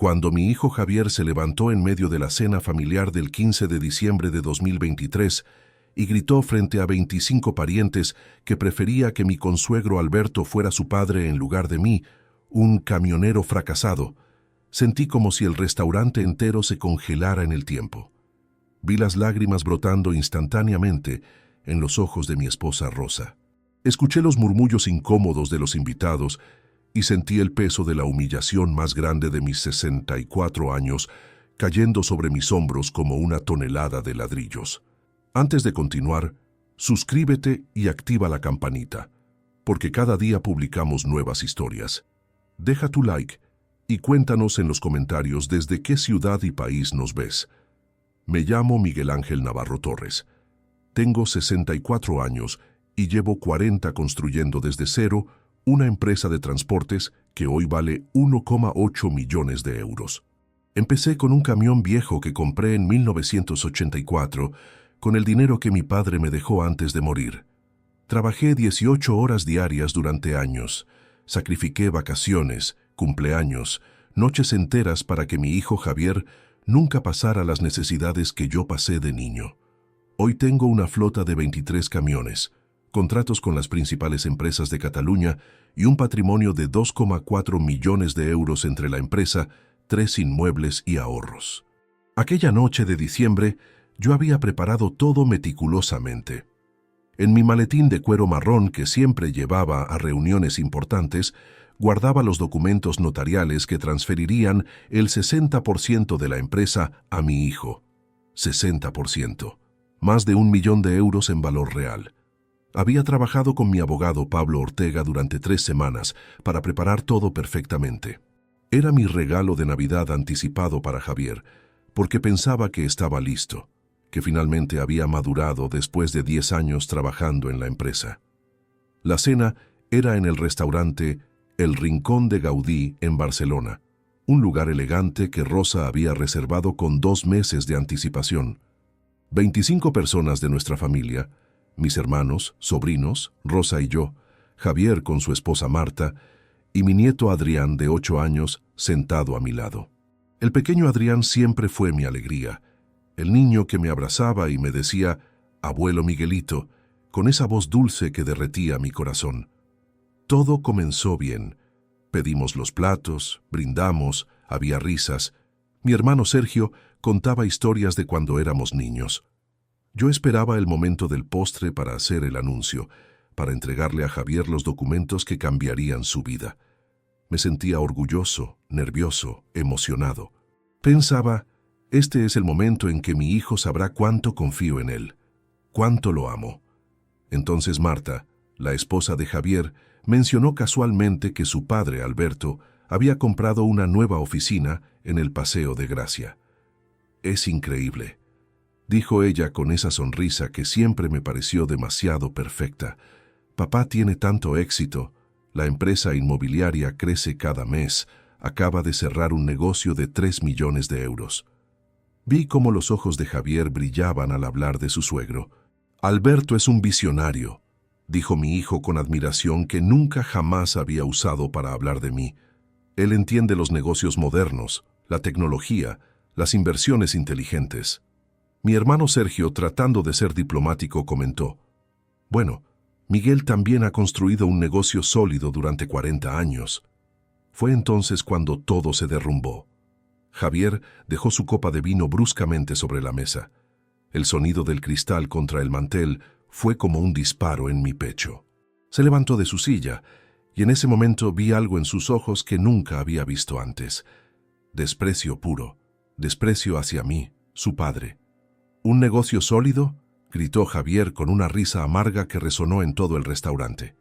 Cuando mi hijo Javier se levantó en medio de la cena familiar del 15 de diciembre de 2023 y gritó frente a 25 parientes que prefería que mi consuegro Alberto fuera su padre en lugar de mí, un camionero fracasado, sentí como si el restaurante entero se congelara en el tiempo. Vi las lágrimas brotando instantáneamente en los ojos de mi esposa Rosa. Escuché los murmullos incómodos de los invitados y sentí el peso de la humillación más grande de mis 64 años cayendo sobre mis hombros como una tonelada de ladrillos. Antes de continuar, suscríbete y activa la campanita, porque cada día publicamos nuevas historias. Deja tu like y cuéntanos en los comentarios desde qué ciudad y país nos ves. Me llamo Miguel Ángel Navarro Torres. Tengo 64 años y llevo 40 construyendo desde cero una empresa de transportes que hoy vale 1,8 millones de euros. Empecé con un camión viejo que compré en 1984 con el dinero que mi padre me dejó antes de morir. Trabajé 18 horas diarias durante años. Sacrifiqué vacaciones, cumpleaños, noches enteras para que mi hijo Javier nunca pasara las necesidades que yo pasé de niño. Hoy tengo una flota de 23 camiones, contratos con las principales empresas de Cataluña y un patrimonio de 2,4 millones de euros entre la empresa, 3 inmuebles y ahorros. Aquella noche de diciembre, yo había preparado todo meticulosamente. En mi maletín de cuero marrón que siempre llevaba a reuniones importantes, guardaba los documentos notariales que transferirían el 60% de la empresa a mi hijo. 60%. Más de 1 millón de euros en valor real. Había trabajado con mi abogado Pablo Ortega durante 3 semanas para preparar todo perfectamente. Era mi regalo de Navidad anticipado para Javier, porque pensaba que estaba listo, que finalmente había madurado después de 10 años trabajando en la empresa. La cena era en el restaurante El Rincón de Gaudí en Barcelona, un lugar elegante que Rosa había reservado con 2 meses de anticipación. 25 personas de nuestra familia, mis hermanos, sobrinos, Rosa y yo, Javier con su esposa Marta y mi nieto Adrián de 8 años sentado a mi lado. El pequeño Adrián siempre fue mi alegría, el niño que me abrazaba y me decía, «Abuelo Miguelito», con esa voz dulce que derretía mi corazón. Todo comenzó bien. Pedimos los platos, brindamos, había risas. Mi hermano Sergio contaba historias de cuando éramos niños. Yo esperaba el momento del postre para hacer el anuncio, para entregarle a Javier los documentos que cambiarían su vida. Me sentía orgulloso, nervioso, emocionado. Pensaba, este es el momento en que mi hijo sabrá cuánto confío en él, cuánto lo amo. Entonces Marta, la esposa de Javier, mencionó casualmente que su padre, Alberto, había comprado una nueva oficina en el Paseo de Gracia. «Es increíble», dijo ella con esa sonrisa que siempre me pareció demasiado perfecta. «Papá tiene tanto éxito. La empresa inmobiliaria crece cada mes. Acaba de cerrar un negocio de 3 millones de euros». Vi cómo los ojos de Javier brillaban al hablar de su suegro. «Alberto es un visionario», dijo mi hijo con admiración que nunca jamás había usado para hablar de mí. «Él entiende los negocios modernos, la tecnología, las inversiones inteligentes». Mi hermano Sergio, tratando de ser diplomático, comentó, «Bueno, Miguel también ha construido un negocio sólido durante 40 años». Fue entonces cuando todo se derrumbó. Javier dejó su copa de vino bruscamente sobre la mesa. El sonido del cristal contra el mantel fue como un disparo en mi pecho. Se levantó de su silla y en ese momento vi algo en sus ojos que nunca había visto antes. Desprecio puro, desprecio hacia mí, su padre. «¿Un negocio sólido?», gritó Javier con una risa amarga que resonó en todo el restaurante.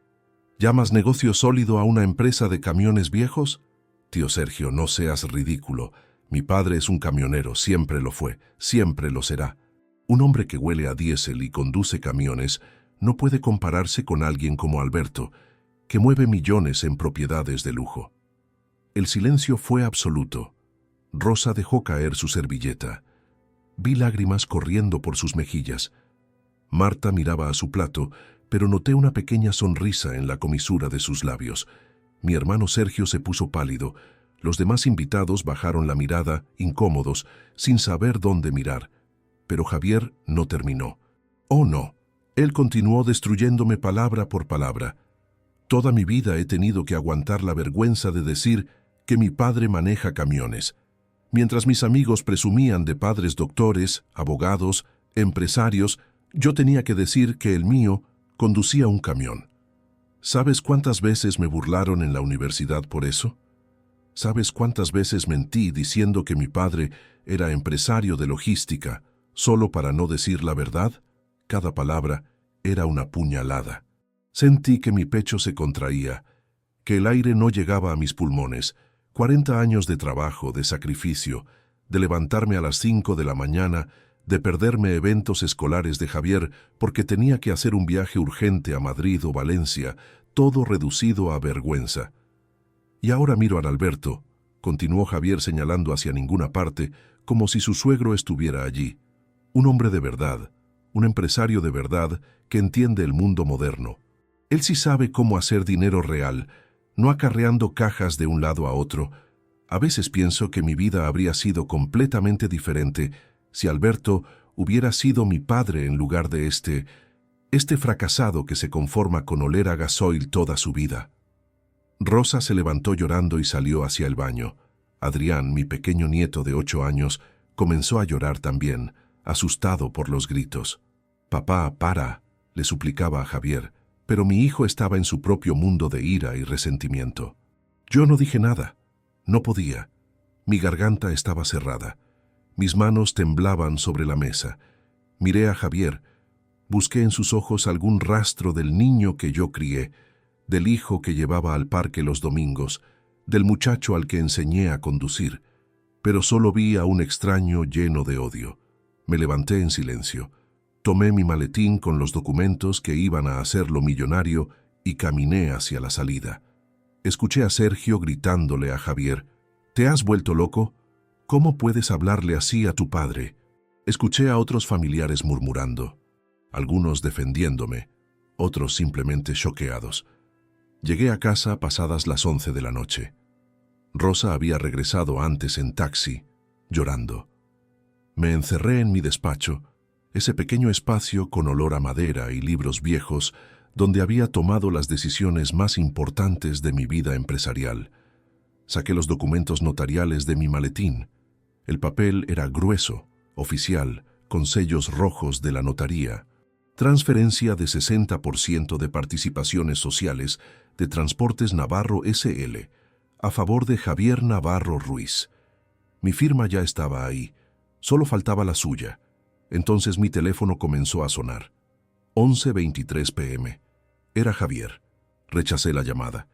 «¿Llamas negocio sólido a una empresa de camiones viejos? Tío Sergio, no seas ridículo. Mi padre es un camionero, siempre lo fue, siempre lo será. Un hombre que huele a diésel y conduce camiones no puede compararse con alguien como Alberto, que mueve millones en propiedades de lujo». El silencio fue absoluto. Rosa dejó caer su servilleta. Vi lágrimas corriendo por sus mejillas. Marta miraba a su plato, pero noté una pequeña sonrisa en la comisura de sus labios. Mi hermano Sergio se puso pálido. Los demás invitados bajaron la mirada, incómodos, sin saber dónde mirar. Pero Javier no terminó. Oh, no. Él continuó destruyéndome palabra por palabra. Toda mi vida he tenido que aguantar la vergüenza de decir que mi padre maneja camiones. Mientras mis amigos presumían de padres doctores, abogados, empresarios, yo tenía que decir que el mío conducía un camión. ¿Sabes cuántas veces me burlaron en la universidad por eso? ¿Sabes cuántas veces mentí diciendo que mi padre era empresario de logística, solo para no decir la verdad? Cada palabra era una puñalada. Sentí que mi pecho se contraía, que el aire no llegaba a mis pulmones. 40 años de trabajo, de sacrificio, de levantarme a las 5 de la mañana, de perderme eventos escolares de Javier porque tenía que hacer un viaje urgente a Madrid o Valencia, todo reducido a vergüenza. Y ahora miro a Alberto, continuó Javier señalando hacia ninguna parte, como si su suegro estuviera allí. Un hombre de verdad, un empresario de verdad que entiende el mundo moderno. Él sí sabe cómo hacer dinero real, no acarreando cajas de un lado a otro. A veces pienso que mi vida habría sido completamente diferente si Alberto hubiera sido mi padre en lugar de este fracasado que se conforma con oler a gasoil toda su vida. Rosa se levantó llorando y salió hacia el baño. Adrián, mi pequeño nieto de 8 años, comenzó a llorar también, asustado por los gritos. «Papá, para», le suplicaba a Javier, pero mi hijo estaba en su propio mundo de ira y resentimiento. Yo no dije nada. No podía. Mi garganta estaba cerrada. Mis manos temblaban sobre la mesa. Miré a Javier. Busqué en sus ojos algún rastro del niño que yo crié, del hijo que llevaba al parque los domingos, del muchacho al que enseñé a conducir, pero solo vi a un extraño lleno de odio. Me levanté en silencio. Tomé mi maletín con los documentos que iban a hacerlo millonario y caminé hacia la salida. Escuché a Sergio gritándole a Javier: «¿Te has vuelto loco? ¿Cómo puedes hablarle así a tu padre?». Escuché a otros familiares murmurando, algunos defendiéndome, otros simplemente choqueados. Llegué a casa pasadas las 11 de la noche. Rosa había regresado antes en taxi, llorando. Me encerré en mi despacho, ese pequeño espacio con olor a madera y libros viejos donde había tomado las decisiones más importantes de mi vida empresarial. Saqué los documentos notariales de mi maletín. El papel era grueso, oficial, con sellos rojos de la notaría. Transferencia de 60% de participaciones sociales de Transportes Navarro S.L. a favor de Javier Navarro Ruiz. Mi firma ya estaba ahí, solo faltaba la suya. Entonces mi teléfono comenzó a sonar. 11:23 p.m. Era Javier. Rechacé la llamada.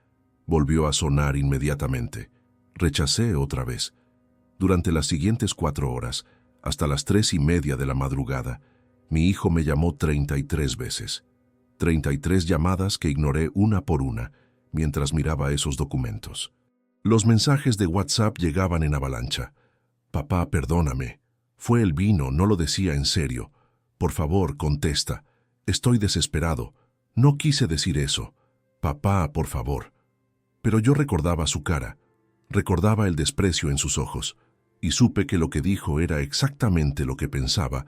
Volvió a sonar inmediatamente. Rechacé otra vez. Durante las siguientes 4 horas, hasta las 3:30 de la madrugada, mi hijo me llamó 33 veces. 33 llamadas que ignoré una por una mientras miraba esos documentos. Los mensajes de WhatsApp llegaban en avalancha. «Papá, perdóname. Fue el vino, no lo decía en serio. Por favor, contesta. Estoy desesperado. No quise decir eso. Papá, por favor». Pero yo recordaba su cara, recordaba el desprecio en sus ojos, y supe que lo que dijo era exactamente lo que pensaba.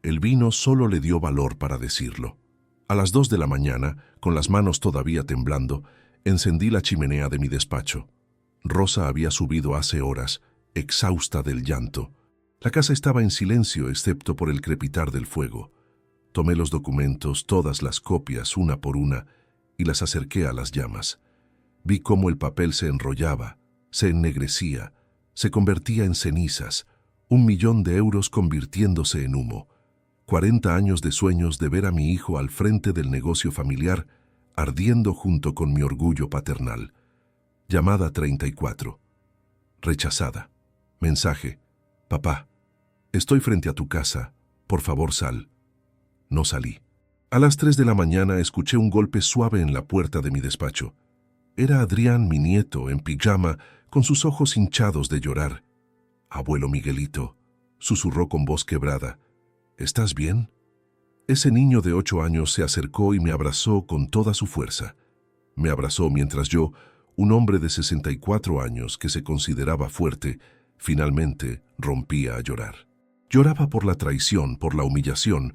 El vino solo le dio valor para decirlo. A las 2 de la mañana, con las manos todavía temblando, encendí la chimenea de mi despacho. Rosa había subido hace horas, exhausta del llanto. La casa estaba en silencio excepto por el crepitar del fuego. Tomé los documentos, todas las copias, una por una, y las acerqué a las llamas. Vi cómo el papel se enrollaba, se ennegrecía, se convertía en cenizas, 1.000.000 de euros convirtiéndose en humo. 40 años de sueños de ver a mi hijo al frente del negocio familiar, ardiendo junto con mi orgullo paternal. Llamada 34. Rechazada. Mensaje: «Papá, estoy frente a tu casa. Por favor, sal». No salí. A las 3 de la mañana escuché un golpe suave en la puerta de mi despacho. Era Adrián, mi nieto, en pijama, con sus ojos hinchados de llorar. «Abuelo Miguelito», susurró con voz quebrada, «¿estás bien?». Ese niño de 8 años se acercó y me abrazó con toda su fuerza. Me abrazó mientras yo, Un hombre de 64 años que se consideraba fuerte, finalmente rompía a llorar. Lloraba por la traición, por la humillación,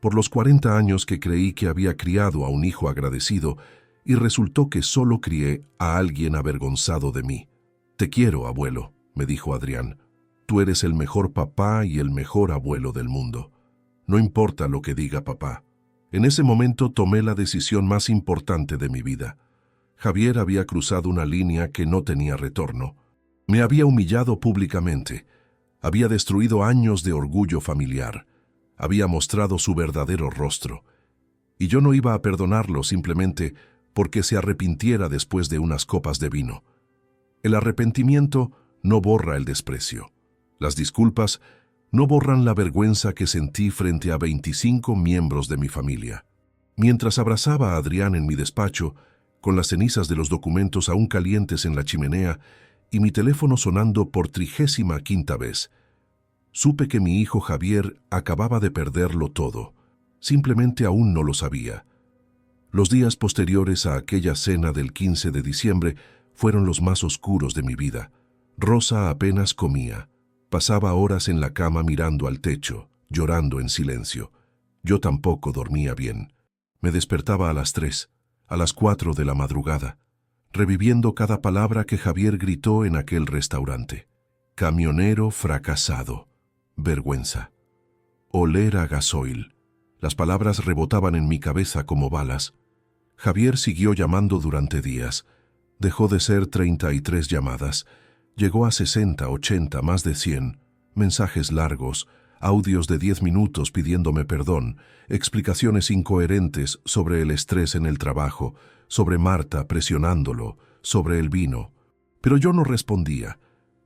por los 40 años que creí que había criado a un hijo agradecido y resultó que solo crié a alguien avergonzado de mí. «Te quiero, abuelo», me dijo Adrián. «Tú eres el mejor papá y el mejor abuelo del mundo. No importa lo que diga papá». En ese momento tomé la decisión más importante de mi vida. Javier había cruzado una línea que no tenía retorno. Me había humillado públicamente. Había destruido años de orgullo familiar. Había mostrado su verdadero rostro. Y yo no iba a perdonarlo simplemente porque se arrepintiera después de unas copas de vino. El arrepentimiento no borra el desprecio. Las disculpas no borran la vergüenza que sentí frente a 25 miembros de mi familia. Mientras abrazaba a Adrián en mi despacho, con las cenizas de los documentos aún calientes en la chimenea y mi teléfono sonando por 35ª vez, supe que mi hijo Javier acababa de perderlo todo. Simplemente aún no lo sabía. Los días posteriores a aquella cena del 15 de diciembre fueron los más oscuros de mi vida. Rosa apenas comía. Pasaba horas en la cama mirando al techo, llorando en silencio. Yo tampoco dormía bien. Me despertaba a las 3, a las 4 de la madrugada, reviviendo cada palabra que Javier gritó en aquel restaurante. Camionero fracasado. Vergüenza. Oler a gasoil. Las palabras rebotaban en mi cabeza como balas. Javier siguió llamando durante días. Dejó de ser 33 llamadas. Llegó a 60, 80, más de 100. Mensajes largos, audios de 10 minutos pidiéndome perdón, explicaciones incoherentes sobre el estrés en el trabajo, sobre Marta presionándolo, sobre el vino. Pero yo no respondía.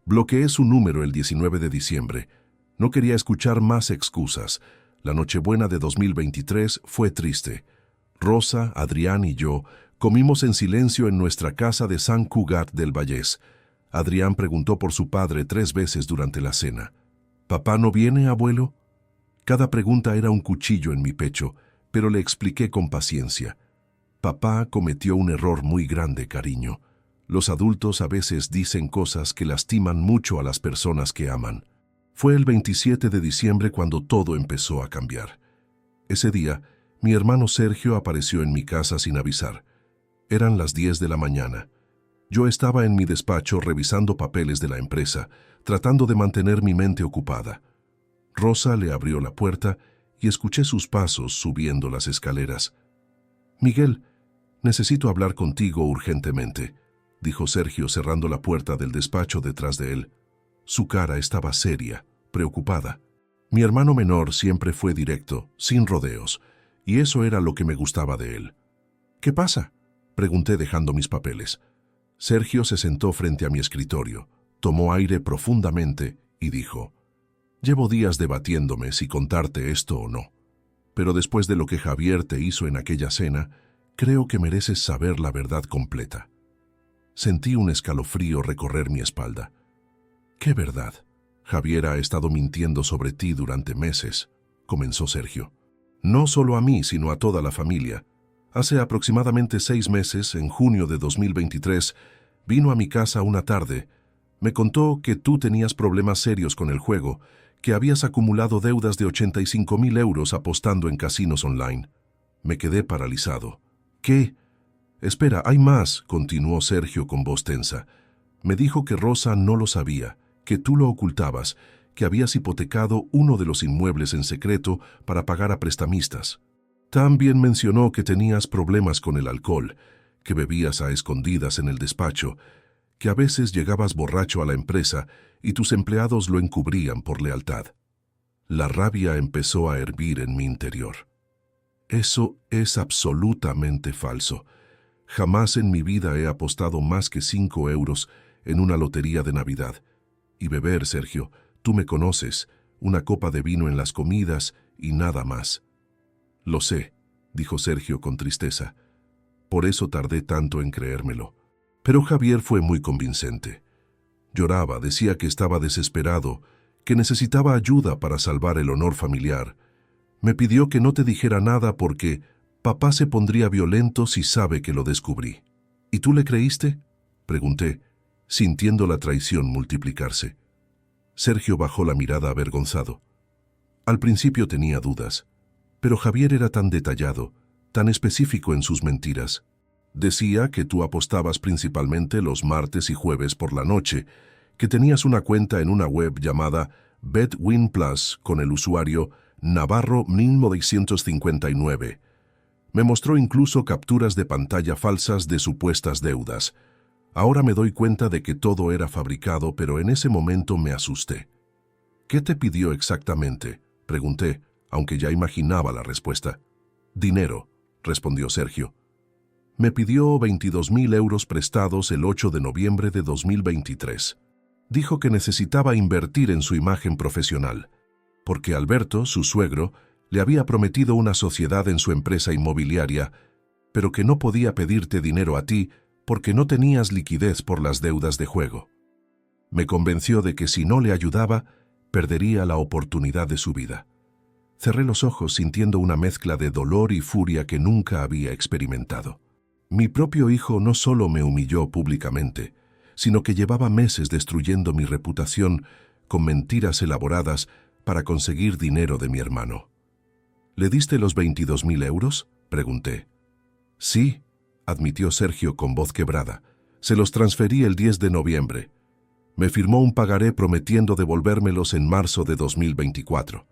Bloqueé su número el 19 de diciembre. No quería escuchar más excusas. La Nochebuena de 2023 fue triste. Rosa, Adrián y yo comimos en silencio en nuestra casa de Sant Cugat del Vallès. Adrián preguntó por su padre 3 veces durante la cena. «¿Papá no viene, abuelo?» Cada pregunta era un cuchillo en mi pecho, pero le expliqué con paciencia. «Papá cometió un error muy grande, cariño. Los adultos a veces dicen cosas que lastiman mucho a las personas que aman». Fue el 27 de diciembre cuando todo empezó a cambiar. Ese día, mi hermano Sergio apareció en mi casa sin avisar. Eran las 10 de la mañana. Yo estaba en mi despacho revisando papeles de la empresa, tratando de mantener mi mente ocupada. Rosa le abrió la puerta y escuché sus pasos subiendo las escaleras. «Miguel, necesito hablar contigo urgentemente», dijo Sergio cerrando la puerta del despacho detrás de él. Su cara estaba seria, preocupada. Mi hermano menor siempre fue directo, sin rodeos, y eso era lo que me gustaba de él. «¿Qué pasa?», pregunté dejando mis papeles. Sergio se sentó frente a mi escritorio, tomó aire profundamente y dijo: «Llevo días debatiéndome si contarte esto o no, pero después de lo que Javier te hizo en aquella cena, creo que mereces saber la verdad completa». Sentí un escalofrío recorrer mi espalda. «¿Qué verdad?». «Javier ha estado mintiendo sobre ti durante meses», comenzó Sergio. «No solo a mí, sino a toda la familia. Hace aproximadamente 6 meses, en junio de 2023, vino a mi casa una tarde. Me contó que tú tenías problemas serios con el juego, que habías acumulado deudas de 85.000 euros apostando en casinos online. Me quedé paralizado. «¿Qué?». «Espera, hay más», continuó Sergio con voz tensa. «Me dijo que Rosa no lo sabía, que tú lo ocultabas, que habías hipotecado uno de los inmuebles en secreto para pagar a prestamistas. También mencionó que tenías problemas con el alcohol, que bebías a escondidas en el despacho, que a veces llegabas borracho a la empresa y tus empleados lo encubrían por lealtad». La rabia empezó a hervir en mi interior. «Eso es absolutamente falso. Jamás en mi vida he apostado más que 5 euros en una lotería de Navidad. Y beber, Sergio, tú me conoces, una copa de vino en las comidas y nada más». «Lo sé», dijo Sergio con tristeza. «Por eso tardé tanto en creérmelo». Pero Javier fue muy convincente. Lloraba, decía que estaba desesperado, que necesitaba ayuda para salvar el honor familiar. Me pidió que no te dijera nada porque papá se pondría violento si sabe que lo descubrí. ¿Y tú le creíste?». Pregunté, sintiendo la traición multiplicarse. Sergio bajó la mirada avergonzado. Al principio tenía dudas, pero Javier era tan detallado, tan específico en sus mentiras. Decía que tú apostabas principalmente los martes y jueves por la noche, que tenías una cuenta en una web llamada BetWin Plus con el usuario Navarro 1959. Me mostró incluso capturas de pantalla falsas de supuestas deudas. Ahora me doy cuenta de que todo era fabricado, pero en ese momento me asusté. ¿Qué te pidió exactamente?, pregunté, aunque ya imaginaba la respuesta. Dinero, respondió Sergio. Me pidió 22.000 euros prestados el 8 de noviembre de 2023. Dijo que necesitaba invertir en su imagen profesional, porque Alberto, su suegro, le había prometido una sociedad en su empresa inmobiliaria, pero que no podía pedirte dinero a ti porque no tenías liquidez por las deudas de juego. Me convenció de que si no le ayudaba, perdería la oportunidad de su vida. Cerré los ojos sintiendo una mezcla de dolor y furia que nunca había experimentado. Mi propio hijo no solo me humilló públicamente, sino que llevaba meses destruyendo mi reputación con mentiras elaboradas para conseguir dinero de mi hermano. ¿Le diste los 22.000 euros?, pregunté. Sí, admitió Sergio con voz quebrada. Se los transferí el 10 de noviembre. Me firmó un pagaré prometiendo devolvérmelos en marzo de 2024.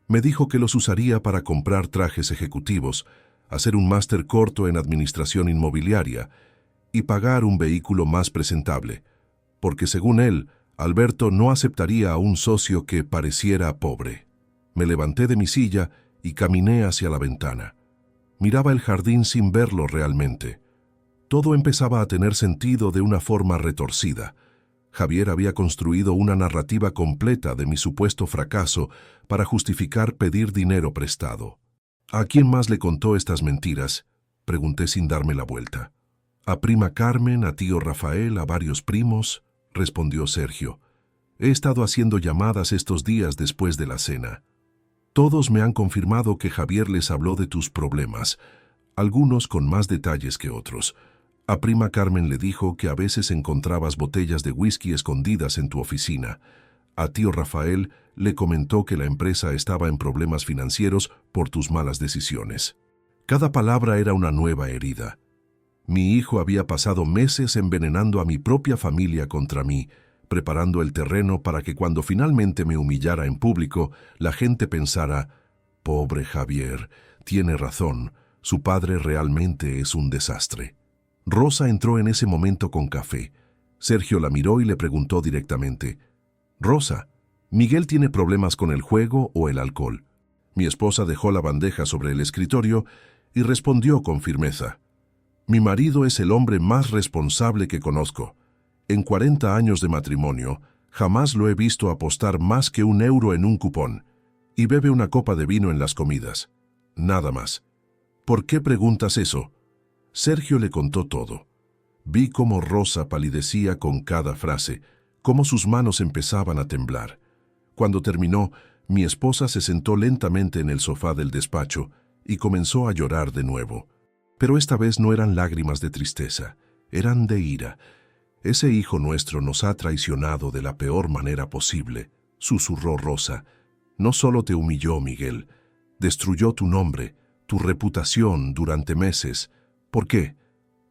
Me dijo que los usaría para comprar trajes ejecutivos, hacer un máster corto en administración inmobiliaria y pagar un vehículo más presentable, porque según él, Alberto no aceptaría a un socio que pareciera pobre. Me levanté de mi silla y caminé hacia la ventana. Miraba el jardín sin verlo realmente. Todo empezaba a tener sentido de una forma retorcida. Javier había construido una narrativa completa de mi supuesto fracaso para justificar pedir dinero prestado. ¿A quién más le contó estas mentiras?, pregunté sin darme la vuelta. A prima Carmen, a tío Rafael, a varios primos, respondió Sergio. He estado haciendo llamadas estos días después de la cena. Todos me han confirmado que Javier les habló de tus problemas, algunos con más detalles que otros. A prima Carmen le dijo que a veces encontrabas botellas de whisky escondidas en tu oficina. A tío Rafael le comentó que la empresa estaba en problemas financieros por tus malas decisiones. Cada palabra era una nueva herida. Mi hijo había pasado meses envenenando a mi propia familia contra mí, preparando el terreno para que cuando finalmente me humillara en público, la gente pensara, «Pobre Javier, tiene razón, su padre realmente es un desastre». Rosa entró en ese momento con café. Sergio la miró y le preguntó directamente, «Rosa, ¿Miguel tiene problemas con el juego o el alcohol?». Mi esposa dejó la bandeja sobre el escritorio y respondió con firmeza, «Mi marido es el hombre más responsable que conozco. En 40 años de matrimonio, jamás lo he visto apostar más que €1 en un cupón, y bebe una copa de vino en las comidas. Nada más». «¿Por qué preguntas eso?». Sergio le contó todo. Vi cómo Rosa palidecía con cada frase, cómo sus manos empezaban a temblar. Cuando terminó, mi esposa se sentó lentamente en el sofá del despacho y comenzó a llorar de nuevo. Pero esta vez no eran lágrimas de tristeza, eran de ira. «Ese hijo nuestro nos ha traicionado de la peor manera posible», susurró Rosa. «No solo te humilló, Miguel, destruyó tu nombre, tu reputación durante meses. ¿Por qué?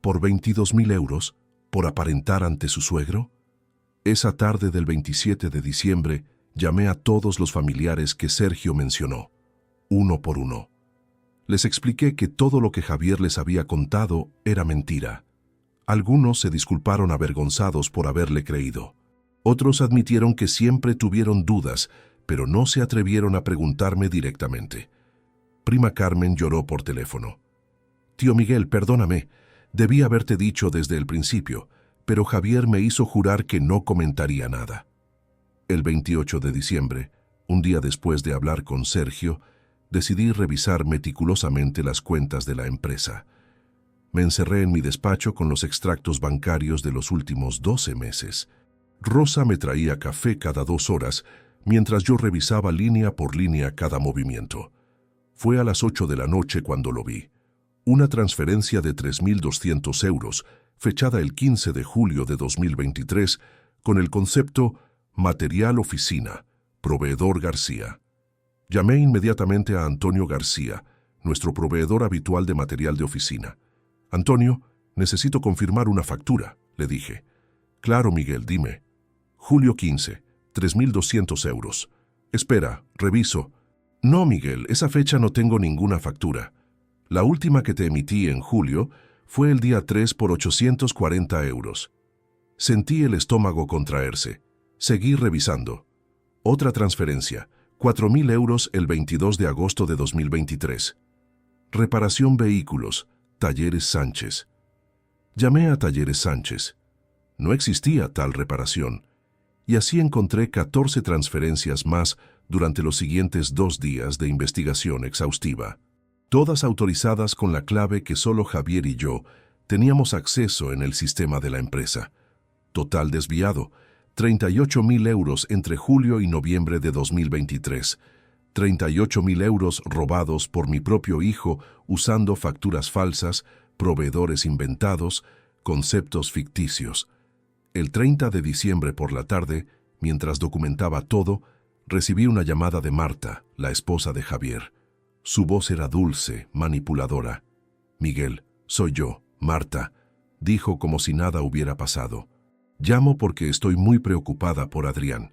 ¿Por 22.000 euros? ¿Por aparentar ante su suegro?». Esa tarde del 27 de diciembre, llamé a todos los familiares que Sergio mencionó, uno por uno. Les expliqué que todo lo que Javier les había contado era mentira. Algunos se disculparon avergonzados por haberle creído. Otros admitieron que siempre tuvieron dudas, pero no se atrevieron a preguntarme directamente. Prima Carmen lloró por teléfono. «Tío Miguel, perdóname. Debí haberte dicho desde el principio, pero Javier me hizo jurar que no comentaría nada». El 28 de diciembre, un día después de hablar con Sergio, decidí revisar meticulosamente las cuentas de la empresa. Me encerré en mi despacho con los extractos bancarios de los últimos 12 meses. Rosa me traía café cada 2 horas, mientras yo revisaba línea por línea cada movimiento. Fue a las 8 de la noche cuando lo vi. Una transferencia de 3.200 euros, fechada el 15 de julio de 2023, con el concepto Material Oficina, Proveedor García. Llamé inmediatamente a Antonio García, nuestro proveedor habitual de material de oficina. «Antonio, necesito confirmar una factura», le dije. «Claro, Miguel, dime». «Julio 15, 3.200 euros. Espera, reviso». «No, Miguel, esa fecha no tengo ninguna factura. La última que te emití en julio fue el día 3 por 840 euros». Sentí el estómago contraerse. Seguí revisando. Otra transferencia, 4.000 euros el 22 de agosto de 2023. Reparación vehículos, Talleres Sánchez. Llamé a Talleres Sánchez. No existía tal reparación, y así encontré 14 transferencias más durante los siguientes 2 días de investigación exhaustiva, todas autorizadas con la clave que solo Javier y yo teníamos acceso en el sistema de la empresa. Total desviado, 38.000 euros entre julio y noviembre de 2023, 38.000 euros robados por mi propio hijo usando facturas falsas, proveedores inventados, conceptos ficticios. El 30 de diciembre por la tarde, mientras documentaba todo, recibí una llamada de Marta, la esposa de Javier. Su voz era dulce, manipuladora. «Miguel, soy yo, Marta», dijo como si nada hubiera pasado. «Llamo porque estoy muy preocupada por Adrián.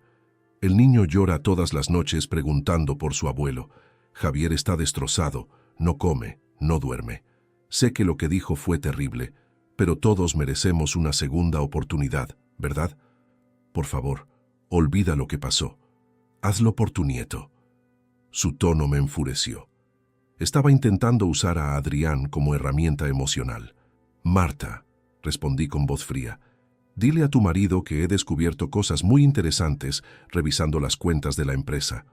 El niño llora todas las noches preguntando por su abuelo. Javier está destrozado, no come, no duerme. Sé que lo que dijo fue terrible, pero todos merecemos una segunda oportunidad, ¿verdad? Por favor, olvida lo que pasó. Hazlo por tu nieto». Su tono me enfureció. Estaba intentando usar a Adrián como herramienta emocional. «Marta», respondí con voz fría, «dile a tu marido que he descubierto cosas muy interesantes revisando las cuentas de la empresa.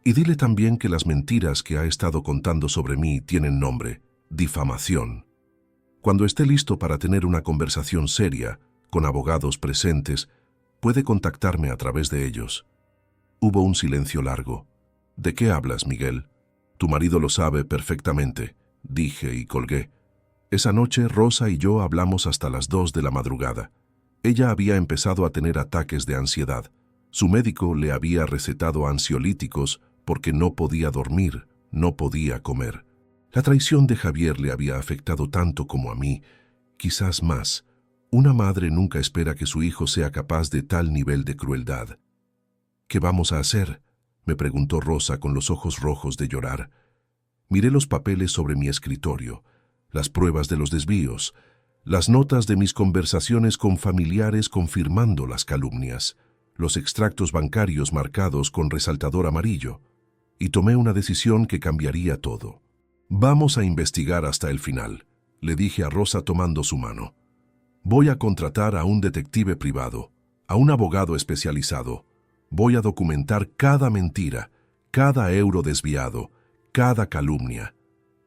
Y dile también que las mentiras que ha estado contando sobre mí tienen nombre: difamación. Cuando esté listo para tener una conversación seria, con abogados presentes, puede contactarme a través de ellos». Hubo un silencio largo. «¿De qué hablas, Miguel?» «Tu marido lo sabe perfectamente», dije y colgué. Esa noche Rosa y yo hablamos hasta las 2 de la madrugada. Ella había empezado a tener ataques de ansiedad. Su médico le había recetado ansiolíticos porque no podía dormir, no podía comer. La traición de Javier le había afectado tanto como a mí, quizás más. Una madre nunca espera que su hijo sea capaz de tal nivel de crueldad. «¿Qué vamos a hacer?», me preguntó Rosa con los ojos rojos de llorar. Miré los papeles sobre mi escritorio, las pruebas de los desvíos, las notas de mis conversaciones con familiares confirmando las calumnias, los extractos bancarios marcados con resaltador amarillo, y tomé una decisión que cambiaría todo. «Vamos a investigar hasta el final», le dije a Rosa tomando su mano. «Voy a contratar a un detective privado, a un abogado especializado. Voy a documentar cada mentira, cada euro desviado, cada calumnia.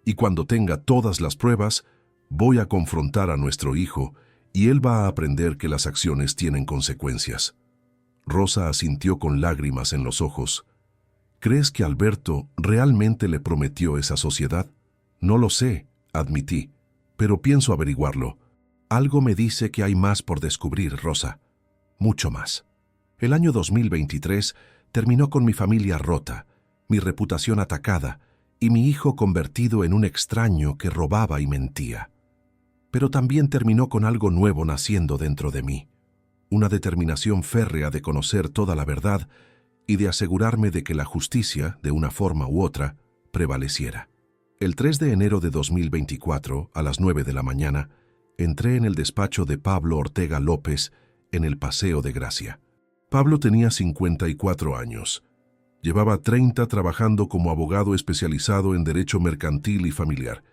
Y cuando tenga todas las pruebas, voy a confrontar a nuestro hijo y él va a aprender que las acciones tienen consecuencias». Rosa asintió con lágrimas en los ojos. «¿Crees que Alberto realmente le prometió esa sociedad?» «No lo sé», admití, «pero pienso averiguarlo. Algo me dice que hay más por descubrir, Rosa. Mucho más». El año 2023 terminó con mi familia rota, mi reputación atacada y mi hijo convertido en un extraño que robaba y mentía. Pero también terminó con algo nuevo naciendo dentro de mí, una determinación férrea de conocer toda la verdad y de asegurarme de que la justicia, de una forma u otra, prevaleciera. El 3 de enero de 2024, a las 9 de la mañana, entré en el despacho de Pablo Ortega López en el Paseo de Gracia. Pablo tenía 54 años. Llevaba 30 trabajando como abogado especializado en derecho mercantil y familiar,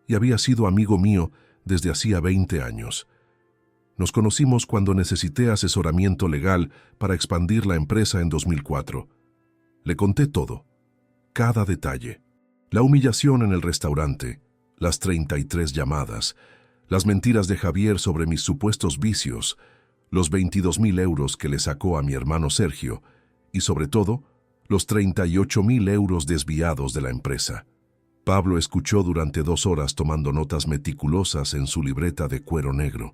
y había sido amigo mío desde hacía 20 años. Nos conocimos cuando necesité asesoramiento legal para expandir la empresa en 2004. Le conté todo, cada detalle. La humillación en el restaurante, las 33 llamadas, las mentiras de Javier sobre mis supuestos vicios, los 22.000 euros que le sacó a mi hermano Sergio y, sobre todo, los 38.000 euros desviados de la empresa. Pablo escuchó durante 2 horas tomando notas meticulosas en su libreta de cuero negro.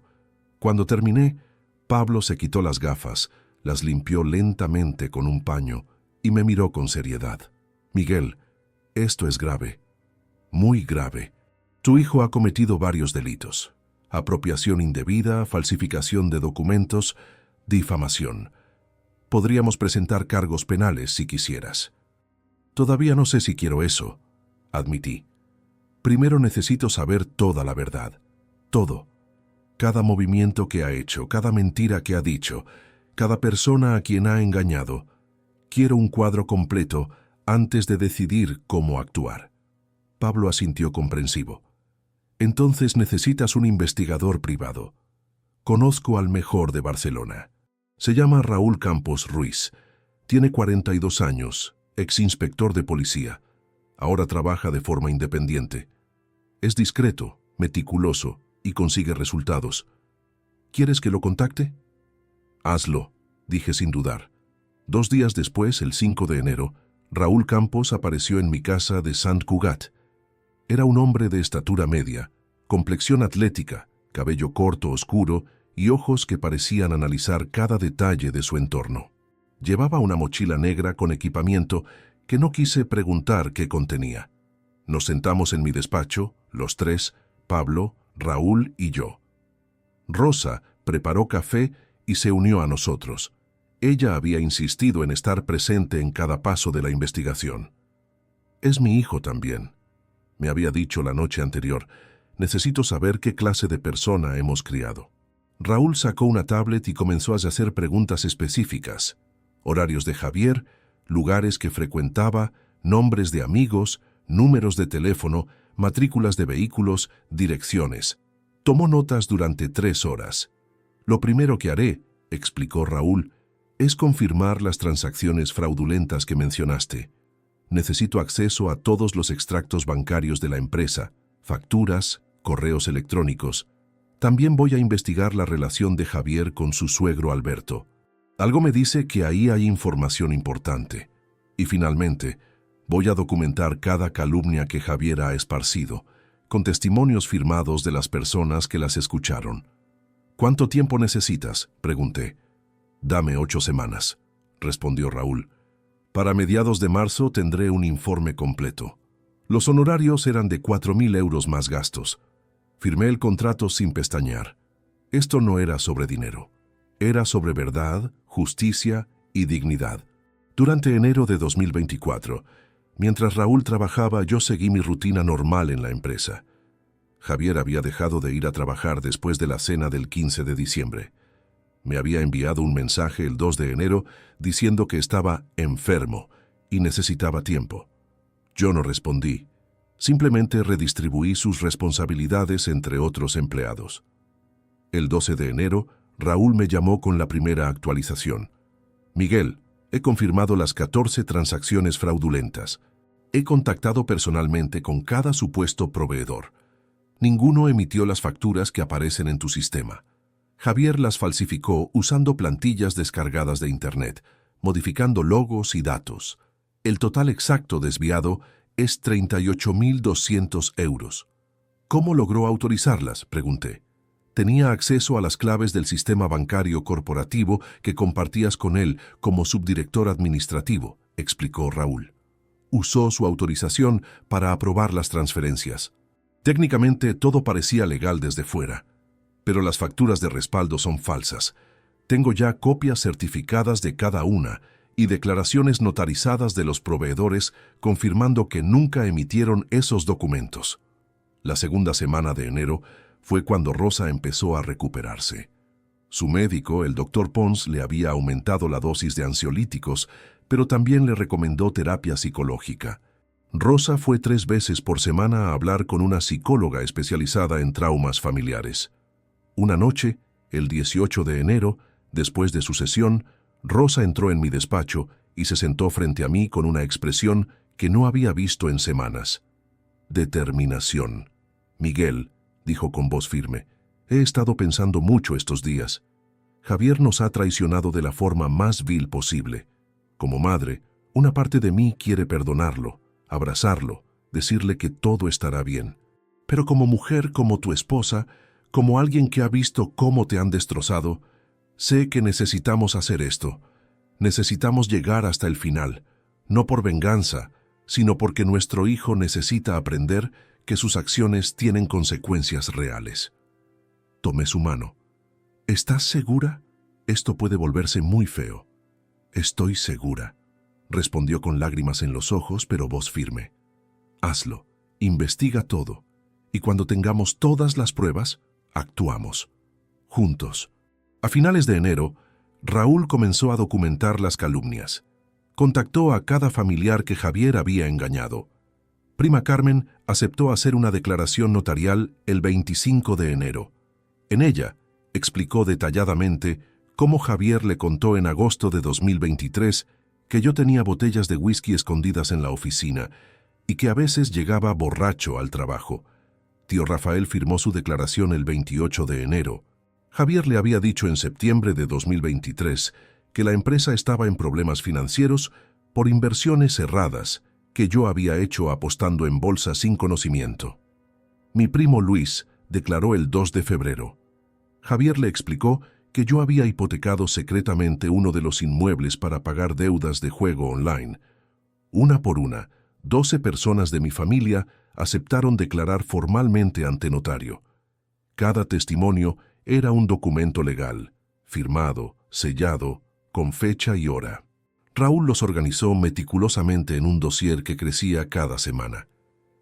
Cuando terminé, Pablo se quitó las gafas, las limpió lentamente con un paño y me miró con seriedad. Miguel, esto es grave, muy grave. Tu hijo ha cometido varios delitos: apropiación indebida, falsificación de documentos, difamación. Podríamos presentar cargos penales si quisieras. Todavía no sé si quiero eso, admití. Primero necesito saber toda la verdad, todo. Cada movimiento que ha hecho, cada mentira que ha dicho, cada persona a quien ha engañado. Quiero un cuadro completo antes de decidir cómo actuar. Pablo asintió comprensivo. Entonces necesitas un investigador privado. Conozco al mejor de Barcelona. Se llama Raúl Campos Ruiz. Tiene 42 años, exinspector de policía. Ahora trabaja de forma independiente. Es discreto, meticuloso y consigue resultados. ¿Quieres que lo contacte? Hazlo, dije sin dudar. 2 días después, el 5 de enero, Raúl Campos apareció en mi casa de Sant Cugat. Era un hombre de estatura media, complexión atlética, cabello corto oscuro y ojos que parecían analizar cada detalle de su entorno. Llevaba una mochila negra con equipamiento que no quise preguntar qué contenía. Nos sentamos en mi despacho, los tres, Pablo, Raúl y yo. Rosa preparó café y se unió a nosotros. Ella había insistido en estar presente en cada paso de la investigación. Es mi hijo también, me había dicho la noche anterior. Necesito saber qué clase de persona hemos criado. Raúl sacó una tablet y comenzó a hacer preguntas específicas. Horarios de Javier, lugares que frecuentaba, nombres de amigos, números de teléfono, matrículas de vehículos, direcciones. Tomó notas durante 3 horas. Lo primero que haré, explicó Raúl, es confirmar las transacciones fraudulentas que mencionaste. Necesito acceso a todos los extractos bancarios de la empresa, facturas, correos electrónicos. También voy a investigar la relación de Javier con su suegro Alberto. Algo me dice que ahí hay información importante. Y finalmente, voy a documentar cada calumnia que Javier ha esparcido, con testimonios firmados de las personas que las escucharon. ¿Cuánto tiempo necesitas?, pregunté. Dame 8 semanas, respondió Raúl. Para mediados de marzo tendré un informe completo. Los honorarios eran de 4.000 euros más gastos. Firmé el contrato sin pestañear. Esto no era sobre dinero. Era sobre verdad, justicia y dignidad. Durante enero de 2024, mientras Raúl trabajaba, yo seguí mi rutina normal en la empresa. Javier había dejado de ir a trabajar después de la cena del 15 de diciembre. Me había enviado un mensaje el 2 de enero diciendo que estaba enfermo y necesitaba tiempo. Yo no respondí. Simplemente redistribuí sus responsabilidades entre otros empleados. El 12 de enero, Raúl me llamó con la primera actualización. Miguel, he confirmado las 14 transacciones fraudulentas. He contactado personalmente con cada supuesto proveedor. Ninguno emitió las facturas que aparecen en tu sistema. Javier las falsificó usando plantillas descargadas de Internet, modificando logos y datos. El total exacto desviado es 38.200 euros. ¿Cómo logró autorizarlas?, pregunté. Tenía acceso a las claves del sistema bancario corporativo que compartías con él como subdirector administrativo, explicó Raúl. Usó su autorización para aprobar las transferencias. Técnicamente todo parecía legal desde fuera, pero las facturas de respaldo son falsas. Tengo ya copias certificadas de cada una y declaraciones notarizadas de los proveedores confirmando que nunca emitieron esos documentos. La segunda semana de enero fue cuando Rosa empezó a recuperarse. Su médico, el doctor Pons, le había aumentado la dosis de ansiolíticos, pero también le recomendó terapia psicológica. Rosa fue 3 veces por semana a hablar con una psicóloga especializada en traumas familiares. Una noche, el 18 de enero, después de su sesión, Rosa entró en mi despacho y se sentó frente a mí con una expresión que no había visto en semanas. Determinación. Miguel, dijo con voz firme, he estado pensando mucho estos días. Javier nos ha traicionado de la forma más vil posible. Como madre, una parte de mí quiere perdonarlo, abrazarlo, decirle que todo estará bien. Pero como mujer, como tu esposa, Como alguien que ha visto cómo te han destrozado, sé que necesitamos hacer esto. Necesitamos llegar hasta el final, no por venganza, sino porque nuestro hijo necesita aprender que sus acciones tienen consecuencias reales. Tomé su mano. ¿Estás segura? Esto puede volverse muy feo. Estoy segura, respondió con lágrimas en los ojos, pero voz firme. Hazlo, investiga todo, y cuando tengamos todas las pruebas, actuamos. Juntos. A finales de enero, Raúl comenzó a documentar las calumnias. Contactó a cada familiar que Javier había engañado. Prima Carmen aceptó hacer una declaración notarial el 25 de enero. En ella, explicó detalladamente cómo Javier le contó en agosto de 2023 que yo tenía botellas de whisky escondidas en la oficina y que a veces llegaba borracho al trabajo. Tío Rafael firmó su declaración el 28 de enero. Javier le había dicho en septiembre de 2023 que la empresa estaba en problemas financieros por inversiones erradas que yo había hecho apostando en bolsa sin conocimiento. Mi primo Luis declaró el 2 de febrero. Javier le explicó que yo había hipotecado secretamente uno de los inmuebles para pagar deudas de juego online. Una por una, 12 personas de mi familia aceptaron declarar formalmente ante notario. Cada testimonio era un documento legal, firmado, sellado, con fecha y hora. Raúl los organizó meticulosamente en un dossier que crecía cada semana.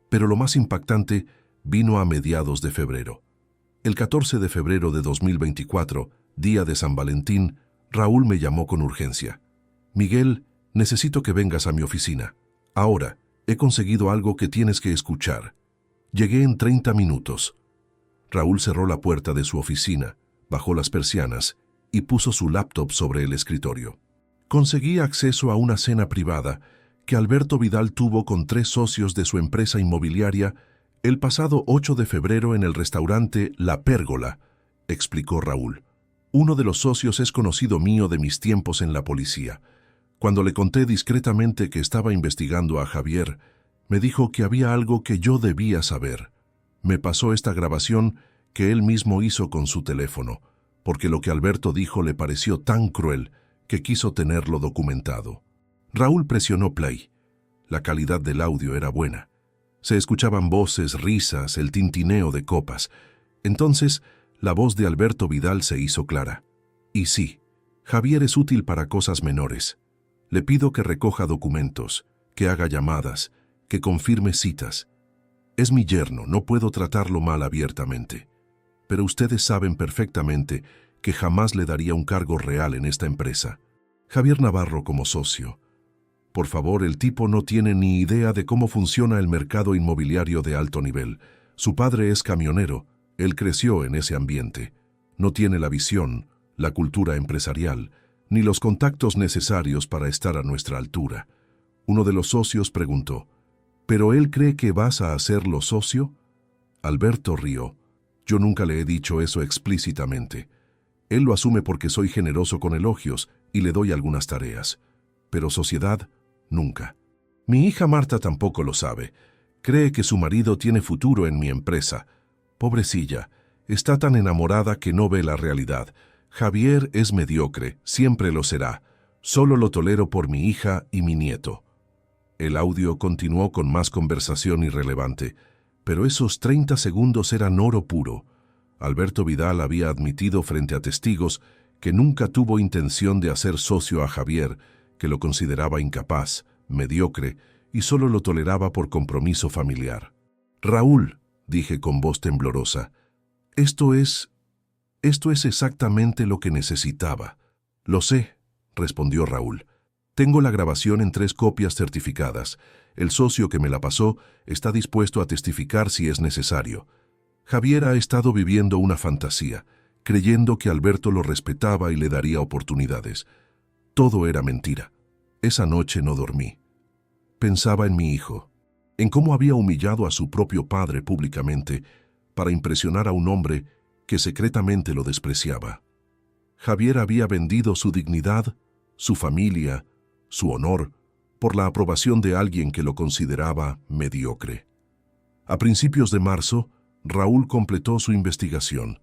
Pero lo más impactante vino a mediados de febrero. El 14 de febrero de 2024, día de San Valentín, Raúl me llamó con urgencia. Miguel, necesito que vengas a mi oficina. Ahora, he conseguido algo que tienes que escuchar. Llegué en 30 minutos. Raúl cerró la puerta de su oficina, bajó las persianas y puso su laptop sobre el escritorio. Conseguí acceso a una cena privada que Alberto Vidal tuvo con 3 socios de su empresa inmobiliaria el pasado 8 de febrero en el restaurante La Pérgola, explicó Raúl. Uno de los socios es conocido mío de mis tiempos en la policía. Cuando le conté discretamente que estaba investigando a Javier, me dijo que había algo que yo debía saber. Me pasó esta grabación que él mismo hizo con su teléfono, porque lo que Alberto dijo le pareció tan cruel que quiso tenerlo documentado. Raúl presionó play. La calidad del audio era buena. Se escuchaban voces, risas, el tintineo de copas. Entonces, la voz de Alberto Vidal se hizo clara. Y sí, Javier es útil para cosas menores. Le pido que recoja documentos, que haga llamadas, que confirme citas. Es mi yerno, no puedo tratarlo mal abiertamente. Pero ustedes saben perfectamente que jamás le daría un cargo real en esta empresa. Javier Navarro como socio. Por favor, el tipo no tiene ni idea de cómo funciona el mercado inmobiliario de alto nivel. Su padre es camionero, él creció en ese ambiente. No tiene la visión, la cultura empresarial, ni los contactos necesarios para estar a nuestra altura. Uno de los socios preguntó, ¿pero él cree que vas a hacerlo socio? Alberto rió. Yo nunca le he dicho eso explícitamente. Él lo asume porque soy generoso con elogios y le doy algunas tareas. Pero sociedad, nunca. Mi hija Marta tampoco lo sabe. Cree que su marido tiene futuro en mi empresa. Pobrecilla, está tan enamorada que no ve la realidad. Javier es mediocre, siempre lo será. Solo lo tolero por mi hija y mi nieto. El audio continuó con más conversación irrelevante, pero esos 30 segundos eran oro puro. Alberto Vidal había admitido frente a testigos que nunca tuvo intención de hacer socio a Javier, que lo consideraba incapaz, mediocre, y solo lo toleraba por compromiso familiar. Raúl, dije con voz temblorosa, esto es exactamente lo que necesitaba. Lo sé, respondió Raúl. Tengo la grabación en 3 copias certificadas. El socio que me la pasó está dispuesto a testificar si es necesario. Javier ha estado viviendo una fantasía, creyendo que Alberto lo respetaba y le daría oportunidades. Todo era mentira. Esa noche no dormí. Pensaba en mi hijo, en cómo había humillado a su propio padre públicamente para impresionar a un hombre que secretamente lo despreciaba. Javier había vendido su dignidad, su familia, su honor, por la aprobación de alguien que lo consideraba mediocre. A principios de marzo, Raúl completó su investigación.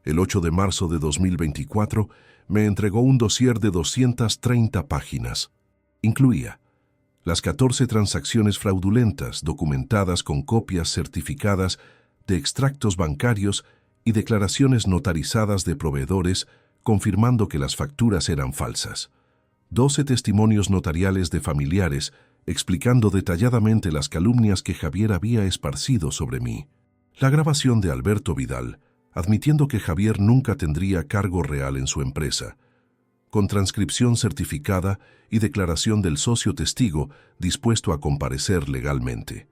El 8 de marzo de 2024 me entregó un dossier de 230 páginas. Incluía las 14 transacciones fraudulentas documentadas con copias certificadas de extractos bancarios y declaraciones notarizadas de proveedores confirmando que las facturas eran falsas. 12 testimonios notariales de familiares explicando detalladamente las calumnias que Javier había esparcido sobre mí. La grabación de Alberto Vidal, admitiendo que Javier nunca tendría cargo real en su empresa, con transcripción certificada y declaración del socio testigo dispuesto a comparecer legalmente.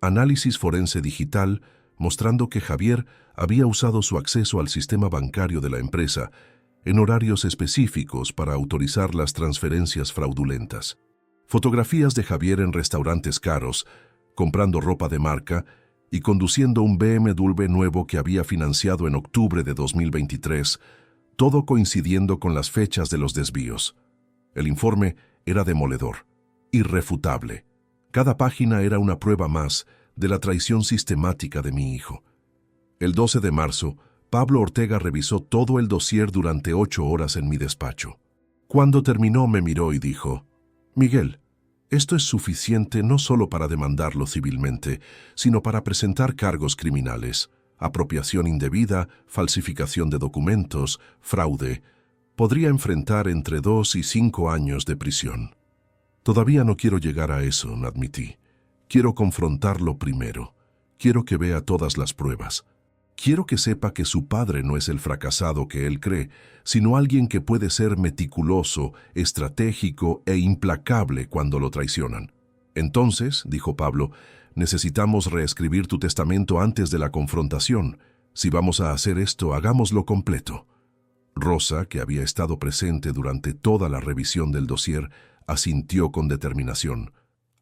Análisis forense digital mostrando que Javier había usado su acceso al sistema bancario de la empresa en horarios específicos para autorizar las transferencias fraudulentas. Fotografías de Javier en restaurantes caros, comprando ropa de marca y conduciendo un BMW nuevo que había financiado en octubre de 2023, todo coincidiendo con las fechas de los desvíos. El informe era demoledor, irrefutable. Cada página era una prueba más de la traición sistemática de mi hijo. El 12 de marzo, Pablo Ortega revisó todo el dossier durante 8 horas en mi despacho. Cuando terminó, me miró y dijo: «Miguel, esto es suficiente no solo para demandarlo civilmente, sino para presentar cargos criminales, apropiación indebida, falsificación de documentos, fraude. Podría enfrentar entre 2 y 5 años de prisión». Todavía no quiero llegar a eso, admití. Quiero confrontarlo primero. Quiero que vea todas las pruebas. Quiero que sepa que su padre no es el fracasado que él cree, sino alguien que puede ser meticuloso, estratégico e implacable cuando lo traicionan. Entonces, dijo Pablo, necesitamos reescribir tu testamento antes de la confrontación. Si vamos a hacer esto, hagámoslo completo. Rosa, que había estado presente durante toda la revisión del dossier, asintió con determinación.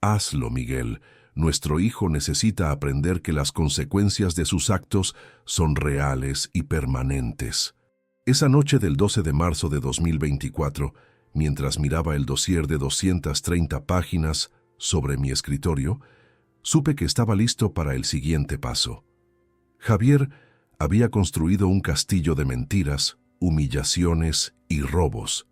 Hazlo, Miguel. Nuestro hijo necesita aprender que las consecuencias de sus actos son reales y permanentes. Esa noche del 12 de marzo de 2024, mientras miraba el dossier de 230 páginas sobre mi escritorio, supe que estaba listo para el siguiente paso. Javier había construido un castillo de mentiras, humillaciones y robos,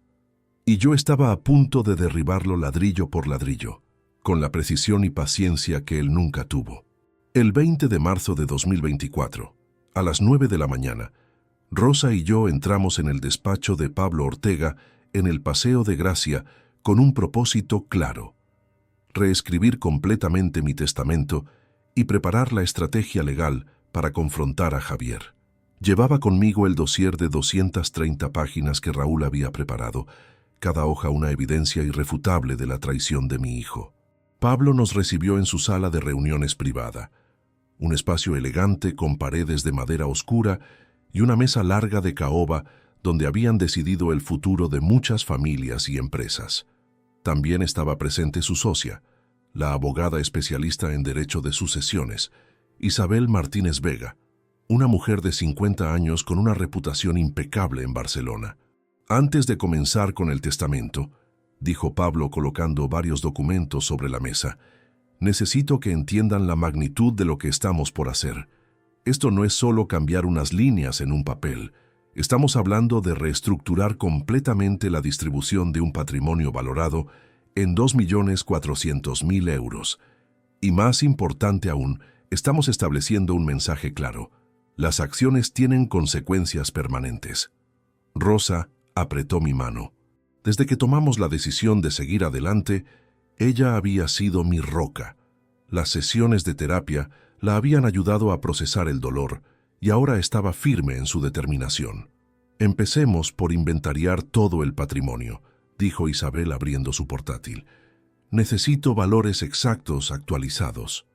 y yo estaba a punto de derribarlo ladrillo por ladrillo, con la precisión y paciencia que él nunca tuvo. El 20 de marzo de 2024, a las 9 de la mañana, Rosa y yo entramos en el despacho de Pablo Ortega en el Paseo de Gracia con un propósito claro: reescribir completamente mi testamento y preparar la estrategia legal para confrontar a Javier. Llevaba conmigo el dossier de 230 páginas que Raúl había preparado, cada hoja una evidencia irrefutable de la traición de mi hijo. Pablo nos recibió en su sala de reuniones privada, un espacio elegante con paredes de madera oscura y una mesa larga de caoba donde habían decidido el futuro de muchas familias y empresas. También estaba presente su socia, la abogada especialista en derecho de sucesiones, Isabel Martínez Vega, una mujer de 50 años con una reputación impecable en Barcelona. Antes de comenzar con el testamento, dijo Pablo colocando varios documentos sobre la mesa, necesito que entiendan la magnitud de lo que estamos por hacer. Esto no es solo cambiar unas líneas en un papel. Estamos hablando de reestructurar completamente la distribución de un patrimonio valorado en 2.400.000 euros. Y más importante aún, estamos estableciendo un mensaje claro. Las acciones tienen consecuencias permanentes. Rosa apretó mi mano. Desde que tomamos la decisión de seguir adelante, ella había sido mi roca. Las sesiones de terapia la habían ayudado a procesar el dolor y ahora estaba firme en su determinación. Empecemos por inventariar todo el patrimonio, dijo Isabel abriendo su portátil. Necesito valores exactos actualizados.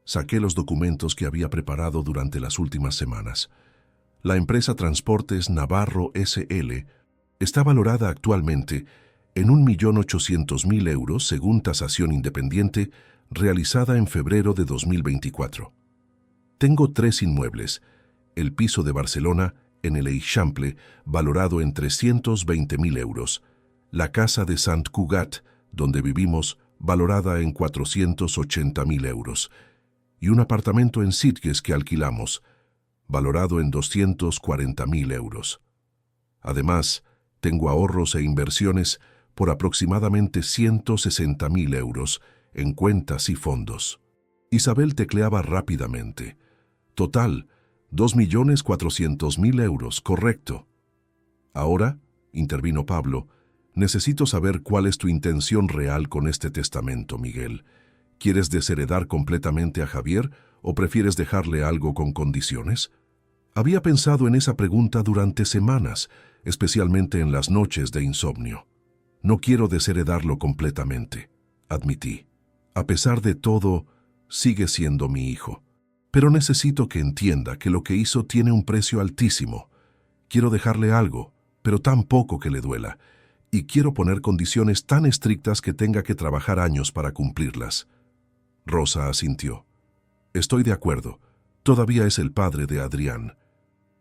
Saqué los documentos que había preparado durante las últimas semanas. La empresa Transportes Navarro S.L. está valorada actualmente en 1.800.000 euros según tasación independiente realizada en febrero de 2024. Tengo 3 inmuebles, el piso de Barcelona en el Eixample, valorado en 320.000 euros, la casa de Sant Cugat, donde vivimos, valorada en 480.000 euros, y un apartamento en Sitges que alquilamos, valorado en 240.000 euros. Además, tengo ahorros e inversiones por aproximadamente 160.000 euros en cuentas y fondos. Isabel tecleaba rápidamente. Total, 2.400.000 euros, correcto. Ahora, intervino Pablo, necesito saber cuál es tu intención real con este testamento, Miguel. ¿Quieres desheredar completamente a Javier o prefieres dejarle algo con condiciones? Había pensado en esa pregunta durante semanas, especialmente en las noches de insomnio. No quiero desheredarlo completamente, admití. A pesar de todo, sigue siendo mi hijo. Pero necesito que entienda que lo que hizo tiene un precio altísimo. Quiero dejarle algo, pero tan poco que le duela, y quiero poner condiciones tan estrictas que tenga que trabajar años para cumplirlas. Rosa asintió. Estoy de acuerdo. Todavía es el padre de Adrián.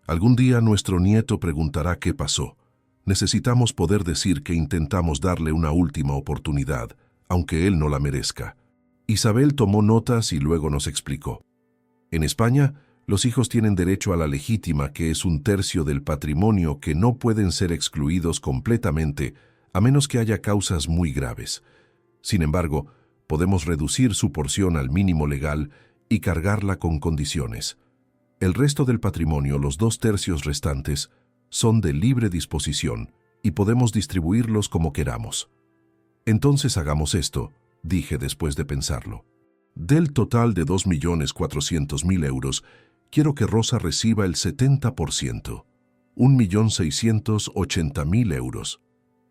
Algún día nuestro nieto preguntará qué pasó. Necesitamos poder decir que intentamos darle una última oportunidad, aunque él no la merezca. Isabel tomó notas y luego nos explicó. En España, los hijos tienen derecho a la legítima, que es 1/3 del patrimonio que no pueden ser excluidos completamente a menos que haya causas muy graves. Sin embargo, podemos reducir su porción al mínimo legal y cargarla con condiciones. El resto del patrimonio, los 2/3 restantes, son de libre disposición y podemos distribuirlos como queramos. Entonces hagamos esto, dije después de pensarlo. Del total de 2.400.000 euros, quiero que Rosa reciba el 70%, 1.680.000 euros.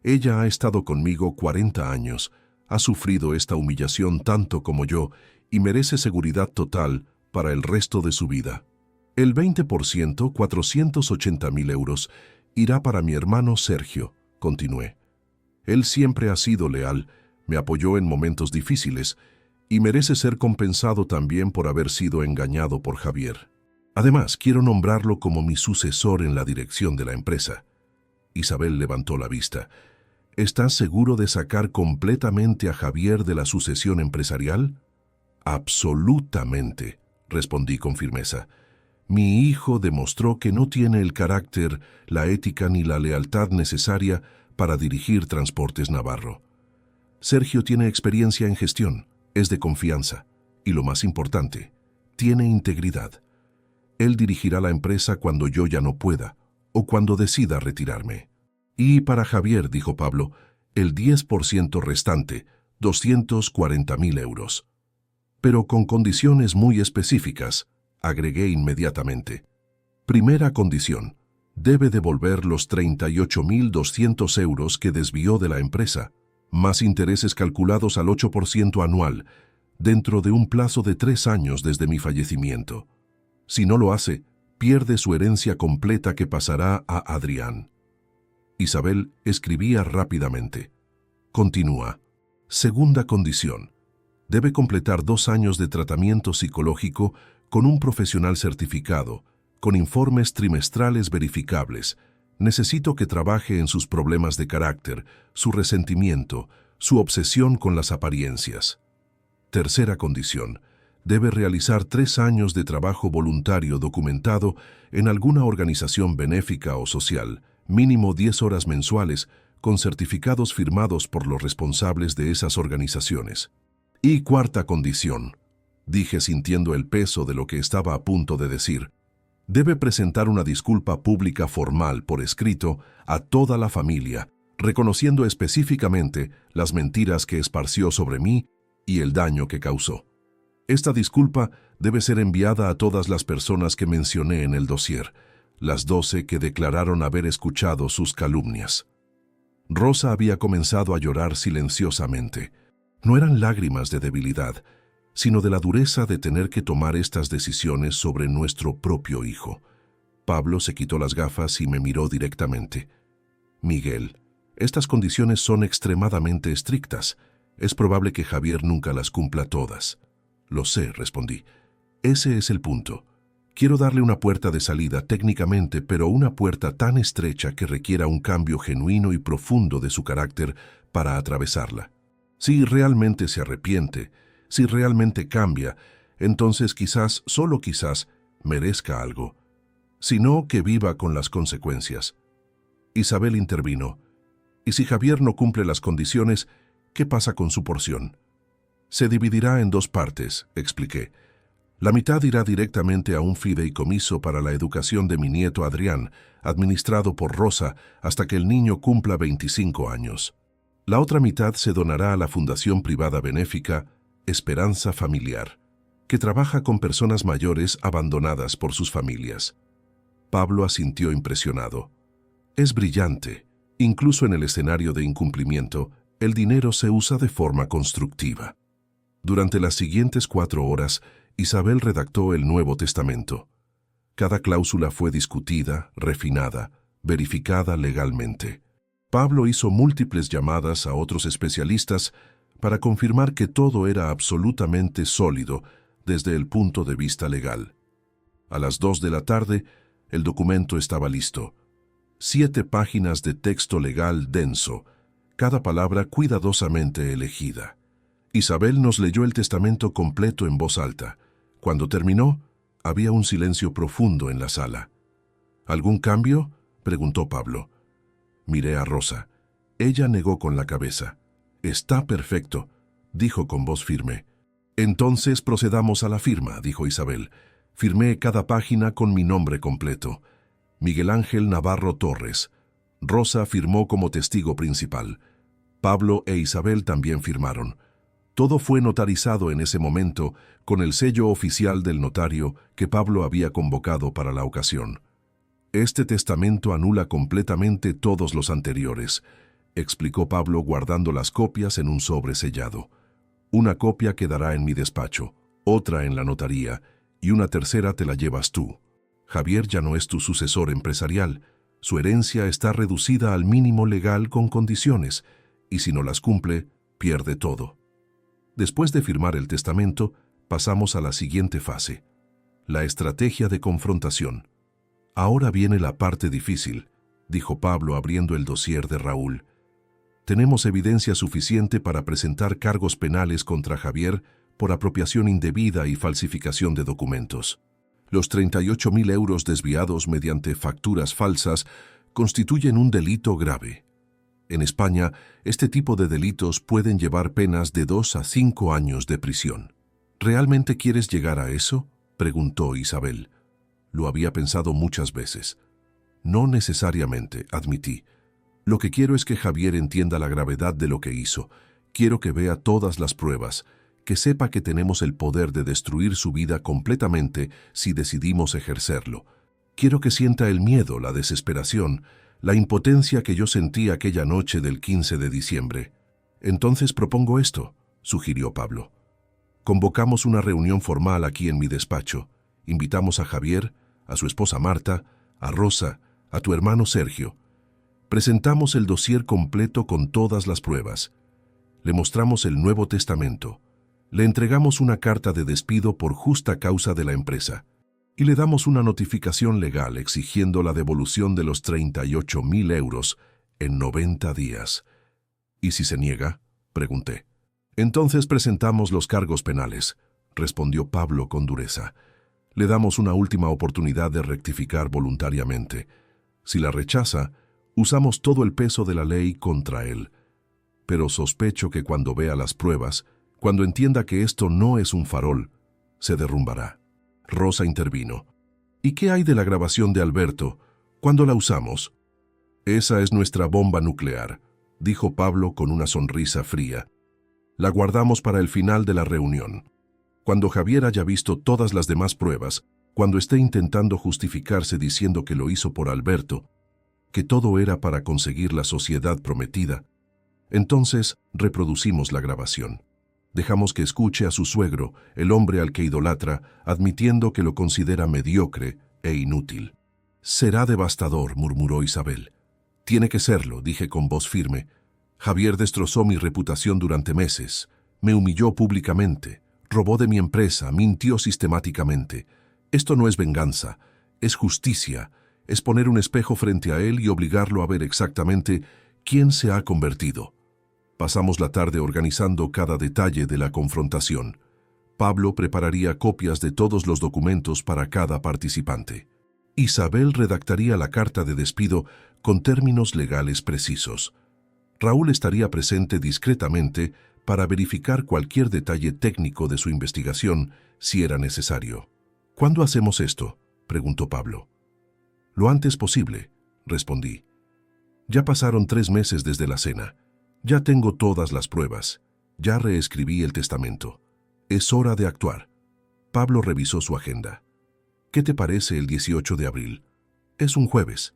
Ella ha estado conmigo 40 años, ha sufrido esta humillación tanto como yo y merece seguridad total para el resto de su vida. El 20%, 480.000 euros, irá para mi hermano Sergio, continué. Él siempre ha sido leal, me apoyó en momentos difíciles y merece ser compensado también por haber sido engañado por Javier. Además, quiero nombrarlo como mi sucesor en la dirección de la empresa. Isabel levantó la vista. ¿Estás seguro de sacar completamente a Javier de la sucesión empresarial? Absolutamente, respondí con firmeza. Mi hijo demostró que no tiene el carácter, la ética ni la lealtad necesaria para dirigir Transportes Navarro. Sergio tiene experiencia en gestión, es de confianza y, lo más importante, tiene integridad. Él dirigirá la empresa cuando yo ya no pueda o cuando decida retirarme. Y para Javier, dijo Pablo, el 10% restante, 240.000 euros. Pero con condiciones muy específicas, agregué inmediatamente. Primera condición, debe devolver los 38.200 euros que desvió de la empresa, más intereses calculados al 8% anual, dentro de un plazo de 3 años desde mi fallecimiento. Si no lo hace, pierde su herencia completa que pasará a Adrián. Isabel escribía rápidamente. Continúa. Segunda condición. Debe completar 2 años de tratamiento psicológico con un profesional certificado, con informes trimestrales verificables. Necesito que trabaje en sus problemas de carácter, su resentimiento, su obsesión con las apariencias. Tercera condición. Debe realizar 3 años de trabajo voluntario documentado en alguna organización benéfica o social, mínimo 10 horas mensuales, con certificados firmados por los responsables de esas organizaciones. Y cuarta condición, dije sintiendo el peso de lo que estaba a punto de decir, debe presentar una disculpa pública formal por escrito a toda la familia, reconociendo específicamente las mentiras que esparció sobre mí y el daño que causó. Esta disculpa debe ser enviada a todas las personas que mencioné en el dossier, las 12 que declararon haber escuchado sus calumnias. Rosa había comenzado a llorar silenciosamente. No eran lágrimas de debilidad, sino de la dureza de tener que tomar estas decisiones sobre nuestro propio hijo. Pablo se quitó las gafas y me miró directamente. Miguel, estas condiciones son extremadamente estrictas. Es probable que Javier nunca las cumpla todas. Lo sé, respondí. Ese es el punto. Quiero darle una puerta de salida técnicamente, pero una puerta tan estrecha que requiera un cambio genuino y profundo de su carácter para atravesarla. Si realmente se arrepiente, si realmente cambia, entonces quizás, solo quizás, merezca algo. sino que viva con las consecuencias. Isabel intervino. ¿Y si Javier no cumple las condiciones, qué pasa con su porción? Se dividirá en 2 partes, expliqué. La mitad irá directamente a un fideicomiso para la educación de mi nieto Adrián, administrado por Rosa hasta que el niño cumpla 25 años. La otra mitad se donará a la fundación privada benéfica Esperanza Familiar, que trabaja con personas mayores abandonadas por sus familias. Pablo asintió impresionado. Es brillante. Incluso en el escenario de incumplimiento, el dinero se usa de forma constructiva. Durante las siguientes 4 horas, Isabel redactó el Nuevo Testamento. Cada cláusula fue discutida, refinada, verificada legalmente. Pablo hizo múltiples llamadas a otros especialistas para confirmar que todo era absolutamente sólido desde el punto de vista legal. A las 2 de la tarde, el documento estaba listo. 7 páginas de texto legal denso, cada palabra cuidadosamente elegida. Isabel nos leyó el testamento completo en voz alta. Cuando terminó, había un silencio profundo en la sala. ¿Algún cambio?, preguntó Pablo. Miré a Rosa. Ella negó con la cabeza. «Está perfecto», dijo con voz firme. «Entonces procedamos a la firma», dijo Isabel. Firmé cada página con mi nombre completo. Miguel Ángel Navarro Torres. Rosa firmó como testigo principal. Pablo e Isabel también firmaron. Todo fue notarizado en ese momento con el sello oficial del notario que Pablo había convocado para la ocasión. «Este testamento anula completamente todos los anteriores», explicó Pablo guardando las copias en un sobre sellado. «Una copia quedará en mi despacho, otra en la notaría, y una tercera te la llevas tú. Javier ya no es tu sucesor empresarial. Su herencia está reducida al mínimo legal con condiciones, y si no las cumple, pierde todo». Después de firmar el testamento, pasamos a la siguiente fase: la estrategia de confrontación. «Ahora viene la parte difícil», dijo Pablo abriendo el dossier de Raúl. «Tenemos evidencia suficiente para presentar cargos penales contra Javier por apropiación indebida y falsificación de documentos. Los 38.000 euros desviados mediante facturas falsas constituyen un delito grave. En España, este tipo de delitos pueden llevar penas de 2 a 5 años de prisión». «¿Realmente quieres llegar a eso?», preguntó Isabel. Lo había pensado muchas veces. «No necesariamente», admití. «Lo que quiero es que Javier entienda la gravedad de lo que hizo. Quiero que vea todas las pruebas, que sepa que tenemos el poder de destruir su vida completamente si decidimos ejercerlo. Quiero que sienta el miedo, la desesperación, la impotencia que yo sentí aquella noche del 15 de diciembre. Entonces propongo esto», sugirió Pablo. «Convocamos una reunión formal aquí en mi despacho. Invitamos a Javier, a su esposa Marta, a Rosa, a tu hermano Sergio. Presentamos el dossier completo con todas las pruebas. Le mostramos el Nuevo Testamento. Le entregamos una carta de despido por justa causa de la empresa. Y le damos una notificación legal exigiendo la devolución de los 38.000 euros en 90 días. ¿Y si se niega?», pregunté. «Entonces presentamos los cargos penales», respondió Pablo con dureza. «Le damos una última oportunidad de rectificar voluntariamente. Si la rechaza, usamos todo el peso de la ley contra él. Pero sospecho que cuando vea las pruebas, cuando entienda que esto no es un farol, se derrumbará». Rosa intervino. «¿Y qué hay de la grabación de Alberto? ¿Cuándo la usamos?». «Esa es nuestra bomba nuclear», dijo Pablo con una sonrisa fría. «La guardamos para el final de la reunión. Cuando Javier haya visto todas las demás pruebas, cuando esté intentando justificarse diciendo que lo hizo por Alberto, que todo era para conseguir la sociedad prometida, entonces reproducimos la grabación. Dejamos que escuche a su suegro, el hombre al que idolatra, admitiendo que lo considera mediocre e inútil». «Será devastador», murmuró Isabel. «Tiene que serlo», dije con voz firme. «Javier destrozó mi reputación durante meses, me humilló públicamente, robó de mi empresa, mintió sistemáticamente. Esto no es venganza, es justicia, es poner un espejo frente a él y obligarlo a ver exactamente quién se ha convertido». Pasamos la tarde organizando cada detalle de la confrontación. Pablo prepararía copias de todos los documentos para cada participante. Isabel redactaría la carta de despido con términos legales precisos. Raúl estaría presente discretamente para verificar cualquier detalle técnico de su investigación si era necesario. ¿Cuándo hacemos esto?, preguntó Pablo. Lo antes posible, respondí. Ya pasaron 3 meses desde la cena. Ya tengo todas las pruebas. Ya reescribí el testamento. Es hora de actuar. Pablo revisó su agenda. ¿Qué te parece el 18 de abril? Es un jueves.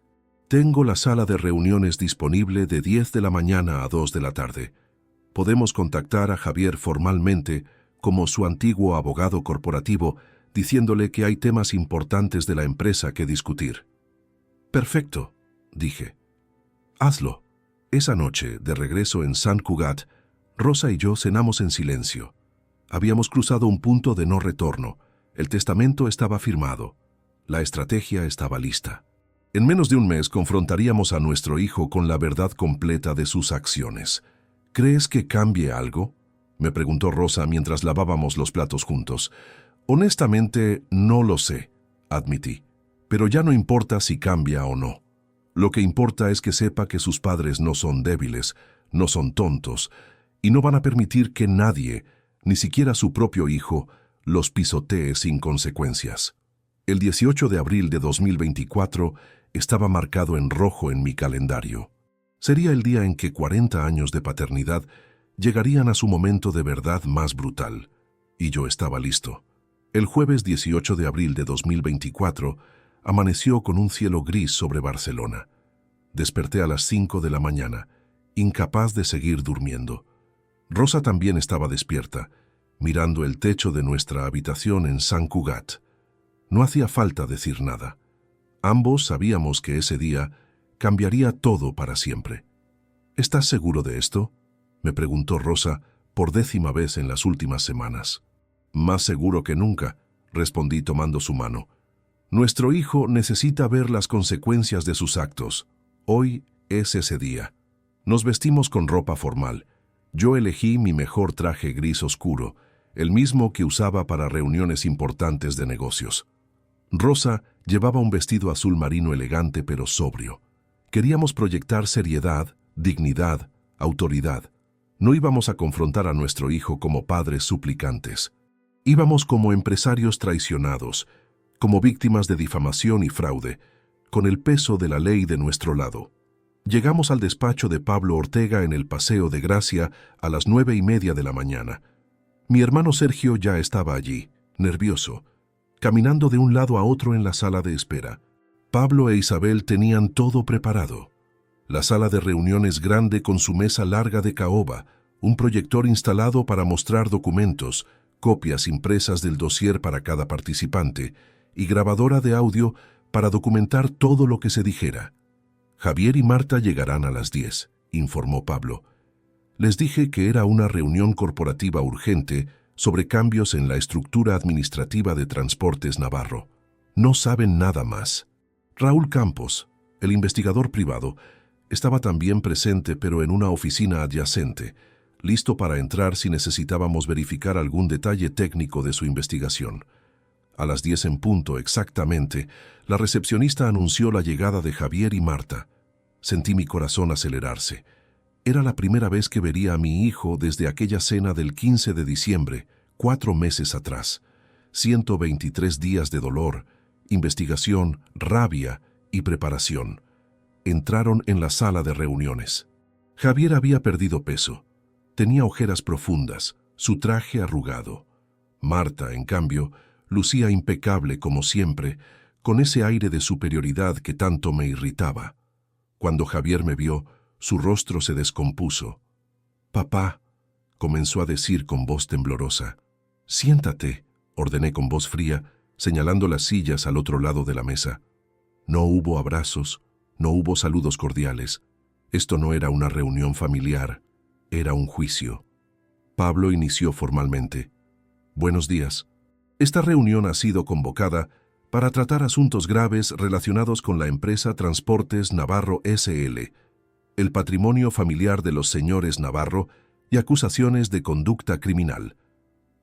Tengo la sala de reuniones disponible de 10 de la mañana a 2 de la tarde. Podemos contactar a Javier formalmente como su antiguo abogado corporativo, diciéndole que hay temas importantes de la empresa que discutir. Perfecto, dije. Hazlo. Esa noche, de regreso en Sant Cugat, Rosa y yo cenamos en silencio. Habíamos cruzado un punto de no retorno. El testamento estaba firmado. La estrategia estaba lista. En menos de un mes confrontaríamos a nuestro hijo con la verdad completa de sus acciones. ¿Crees que cambie algo?, me preguntó Rosa mientras lavábamos los platos juntos. Honestamente, no lo sé, admití. Pero ya no importa si cambia o no. Lo que importa es que sepa que sus padres no son débiles, no son tontos, y no van a permitir que nadie, ni siquiera su propio hijo, los pisotee sin consecuencias. El 18 de abril de 2024 estaba marcado en rojo en mi calendario. Sería el día en que 40 años de paternidad llegarían a su momento de verdad más brutal, y yo estaba listo. El jueves 18 de abril de 2024 amaneció con un cielo gris sobre Barcelona. Desperté a las 5 de la mañana, incapaz de seguir durmiendo. Rosa también estaba despierta, mirando el techo de nuestra habitación en Sant Cugat. No hacía falta decir nada. Ambos sabíamos que ese día cambiaría todo para siempre. ¿Estás seguro de esto?, me preguntó Rosa por 10ª vez en las últimas semanas. Más seguro que nunca, respondí tomando su mano. Nuestro hijo necesita ver las consecuencias de sus actos. Hoy es ese día. Nos vestimos con ropa formal. Yo elegí mi mejor traje gris oscuro, el mismo que usaba para reuniones importantes de negocios. Rosa llevaba un vestido azul marino elegante pero sobrio. Queríamos proyectar seriedad, dignidad, autoridad. No íbamos a confrontar a nuestro hijo como padres suplicantes. Íbamos como empresarios traicionados, como víctimas de difamación y fraude, con el peso de la ley de nuestro lado. Llegamos al despacho de Pablo Ortega en el Paseo de Gracia a las 9:30 de la mañana. Mi hermano Sergio ya estaba allí, nervioso, caminando de un lado a otro en la sala de espera. Pablo e Isabel tenían todo preparado. La sala de reuniones grande con su mesa larga de caoba, un proyector instalado para mostrar documentos, copias impresas del dossier para cada participante y grabadora de audio para documentar todo lo que se dijera. Javier y Marta llegarán a las 10, informó Pablo. Les dije que era una reunión corporativa urgente sobre cambios en la estructura administrativa de Transportes Navarro. No saben nada más. Raúl Campos, el investigador privado, estaba también presente pero en una oficina adyacente, listo para entrar si necesitábamos verificar algún detalle técnico de su investigación. A las 10 en punto exactamente, la recepcionista anunció la llegada de Javier y Marta. Sentí mi corazón acelerarse. Era la primera vez que vería a mi hijo desde aquella cena del 15 de diciembre, 4 meses atrás. 123 días de dolor, investigación, rabia y preparación. Entraron en la sala de reuniones. Javier había perdido peso. Tenía ojeras profundas, su traje arrugado. Marta, en cambio, lucía impecable como siempre, con ese aire de superioridad que tanto me irritaba. Cuando Javier me vio, su rostro se descompuso. «Papá», comenzó a decir con voz temblorosa. «Siéntate», ordené con voz fría, señalando las sillas al otro lado de la mesa. No hubo abrazos, no hubo saludos cordiales. Esto no era una reunión familiar, era un juicio. Pablo inició formalmente. «Buenos días. Esta reunión ha sido convocada para tratar asuntos graves relacionados con la empresa Transportes Navarro S.L., el patrimonio familiar de los señores Navarro y acusaciones de conducta criminal.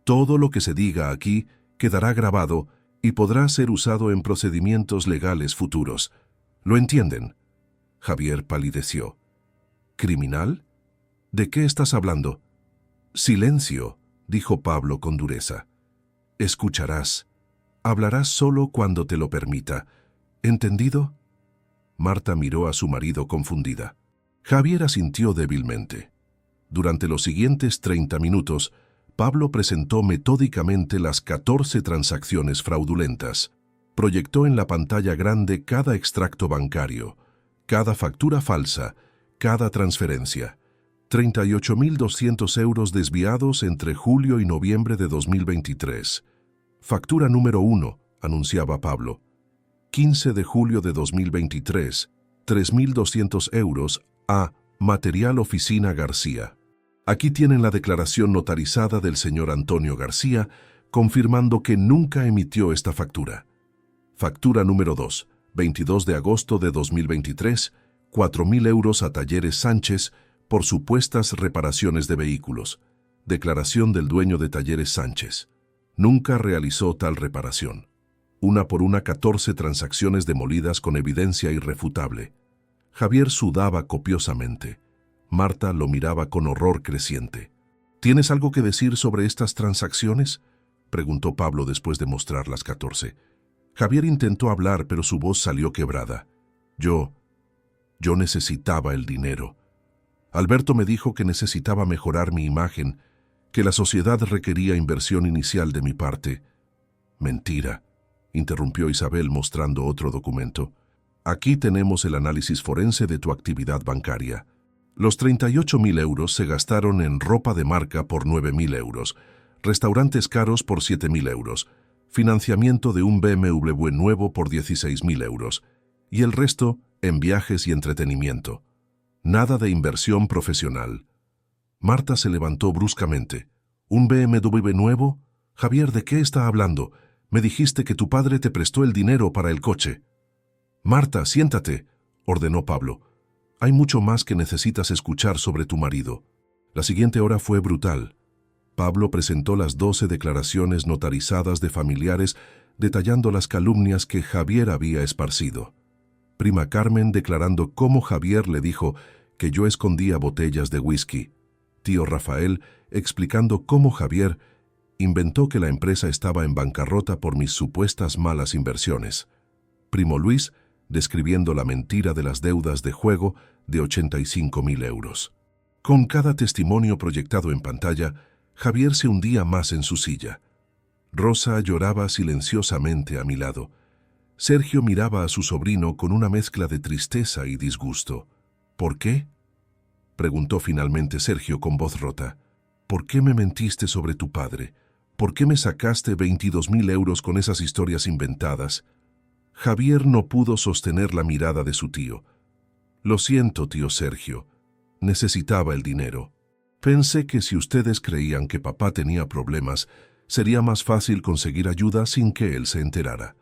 Todo lo que se diga aquí quedará grabado y podrá ser usado en procedimientos legales futuros. ¿Lo entienden? Javier palideció. ¿Criminal? ¿De qué estás hablando? Silencio, dijo Pablo con dureza. Escucharás. Hablarás solo cuando te lo permita. ¿Entendido? Marta miró a su marido confundida. Javier asintió débilmente. Durante los siguientes 30 minutos, Pablo presentó metódicamente las 14 transacciones fraudulentas. Proyectó en la pantalla grande cada extracto bancario, cada factura falsa, cada transferencia. 38.200 euros desviados entre julio y noviembre de 2023. Factura número 1, anunciaba Pablo. 15 de julio de 2023, 3.200 euros a Material Oficina García. Aquí tienen la declaración notarizada del señor Antonio García, confirmando que nunca emitió esta factura. Factura número 2, 22 de agosto de 2023, 4.000 euros a Talleres Sánchez por supuestas reparaciones de vehículos. Declaración del dueño de Talleres Sánchez. Nunca realizó tal reparación. Una por una 14 transacciones demolidas con evidencia irrefutable. Javier sudaba copiosamente. Marta lo miraba con horror creciente. ¿Tienes algo que decir sobre estas transacciones?, preguntó Pablo después de mostrar las 14. Javier intentó hablar, pero su voz salió quebrada. Yo necesitaba el dinero. Alberto me dijo que necesitaba mejorar mi imagen, que la sociedad requería inversión inicial de mi parte. Mentira, interrumpió Isabel mostrando otro documento. Aquí tenemos el análisis forense de tu actividad bancaria. Los 38.000 euros se gastaron en ropa de marca por 9.000 euros, restaurantes caros por 7.000 euros, financiamiento de un BMW nuevo por 16.000 euros, y el resto en viajes y entretenimiento. Nada de inversión profesional. Marta se levantó bruscamente. ¿Un BMW nuevo? Javier, ¿de qué está hablando? Me dijiste que tu padre te prestó el dinero para el coche. Marta, siéntate, ordenó Pablo. Hay mucho más que necesitas escuchar sobre tu marido. La siguiente hora fue brutal. Pablo presentó las 12 declaraciones notarizadas de familiares detallando las calumnias que Javier había esparcido. Prima Carmen declarando cómo Javier le dijo que yo escondía botellas de whisky. Tío Rafael explicando cómo Javier inventó que la empresa estaba en bancarrota por mis supuestas malas inversiones. Primo Luis describiendo la mentira de las deudas de juego de 85.000 euros. Con cada testimonio proyectado en pantalla, Javier se hundía más en su silla. Rosa lloraba silenciosamente a mi lado. Sergio miraba a su sobrino con una mezcla de tristeza y disgusto. ¿Por qué?, preguntó finalmente Sergio con voz rota. ¿Por qué me mentiste sobre tu padre? ¿Por qué me sacaste 22.000 euros con esas historias inventadas? Javier no pudo sostener la mirada de su tío. Lo siento, tío Sergio. Necesitaba el dinero. Pensé que si ustedes creían que papá tenía problemas, sería más fácil conseguir ayuda sin que él se enterara.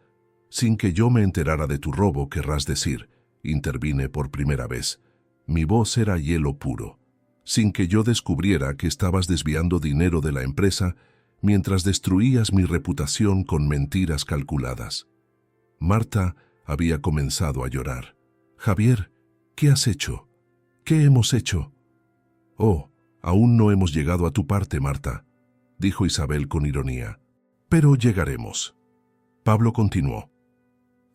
Sin que yo me enterara de tu robo, querrás decir, intervine por primera vez. Mi voz era hielo puro. Sin que yo descubriera que estabas desviando dinero de la empresa mientras destruías mi reputación con mentiras calculadas. Marta había comenzado a llorar. Javier, ¿qué has hecho? ¿Qué hemos hecho? Oh, aún no hemos llegado a tu parte, Marta, dijo Isabel con ironía. Pero llegaremos. Pablo continuó.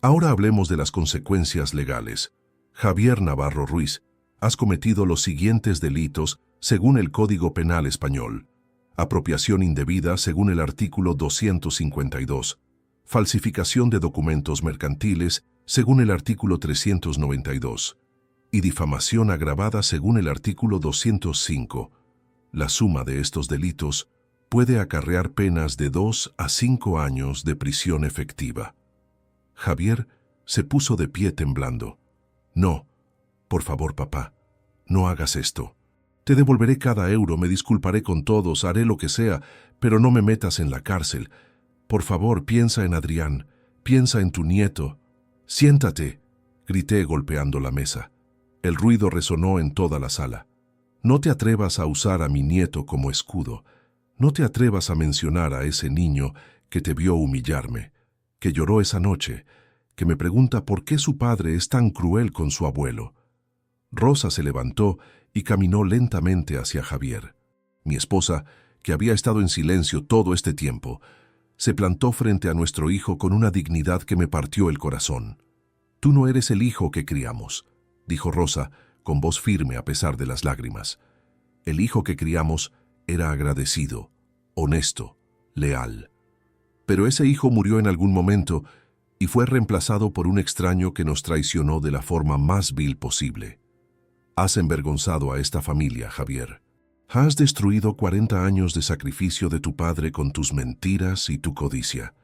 Ahora hablemos de las consecuencias legales. Javier Navarro Ruiz, has cometido los siguientes delitos según el Código Penal Español. Apropiación indebida según el artículo 252. Falsificación de documentos mercantiles según el artículo 392. Y difamación agravada según el artículo 205. La suma de estos delitos puede acarrear penas de 2 a 5 años de prisión efectiva. Javier se puso de pie temblando. No, por favor, papá, no hagas esto. Te devolveré cada euro, me disculparé con todos, haré lo que sea, pero no me metas en la cárcel. Por favor, piensa en Adrián, piensa en tu nieto. Siéntate, grité golpeando la mesa. El ruido resonó en toda la sala. No te atrevas a usar a mi nieto como escudo. No te atrevas a mencionar a ese niño que te vio humillarme, que lloró esa noche, que me pregunta por qué su padre es tan cruel con su abuelo. Rosa se levantó y caminó lentamente hacia Javier. Mi esposa, que había estado en silencio todo este tiempo, se plantó frente a nuestro hijo con una dignidad que me partió el corazón. «Tú no eres el hijo que criamos», dijo Rosa, con voz firme a pesar de las lágrimas. «El hijo que criamos era agradecido, honesto, leal. Pero ese hijo murió en algún momento y fue reemplazado por un extraño que nos traicionó de la forma más vil posible. Has envergonzado a esta familia, Javier. Has destruido 40 años de sacrificio de tu padre con tus mentiras y tu codicia».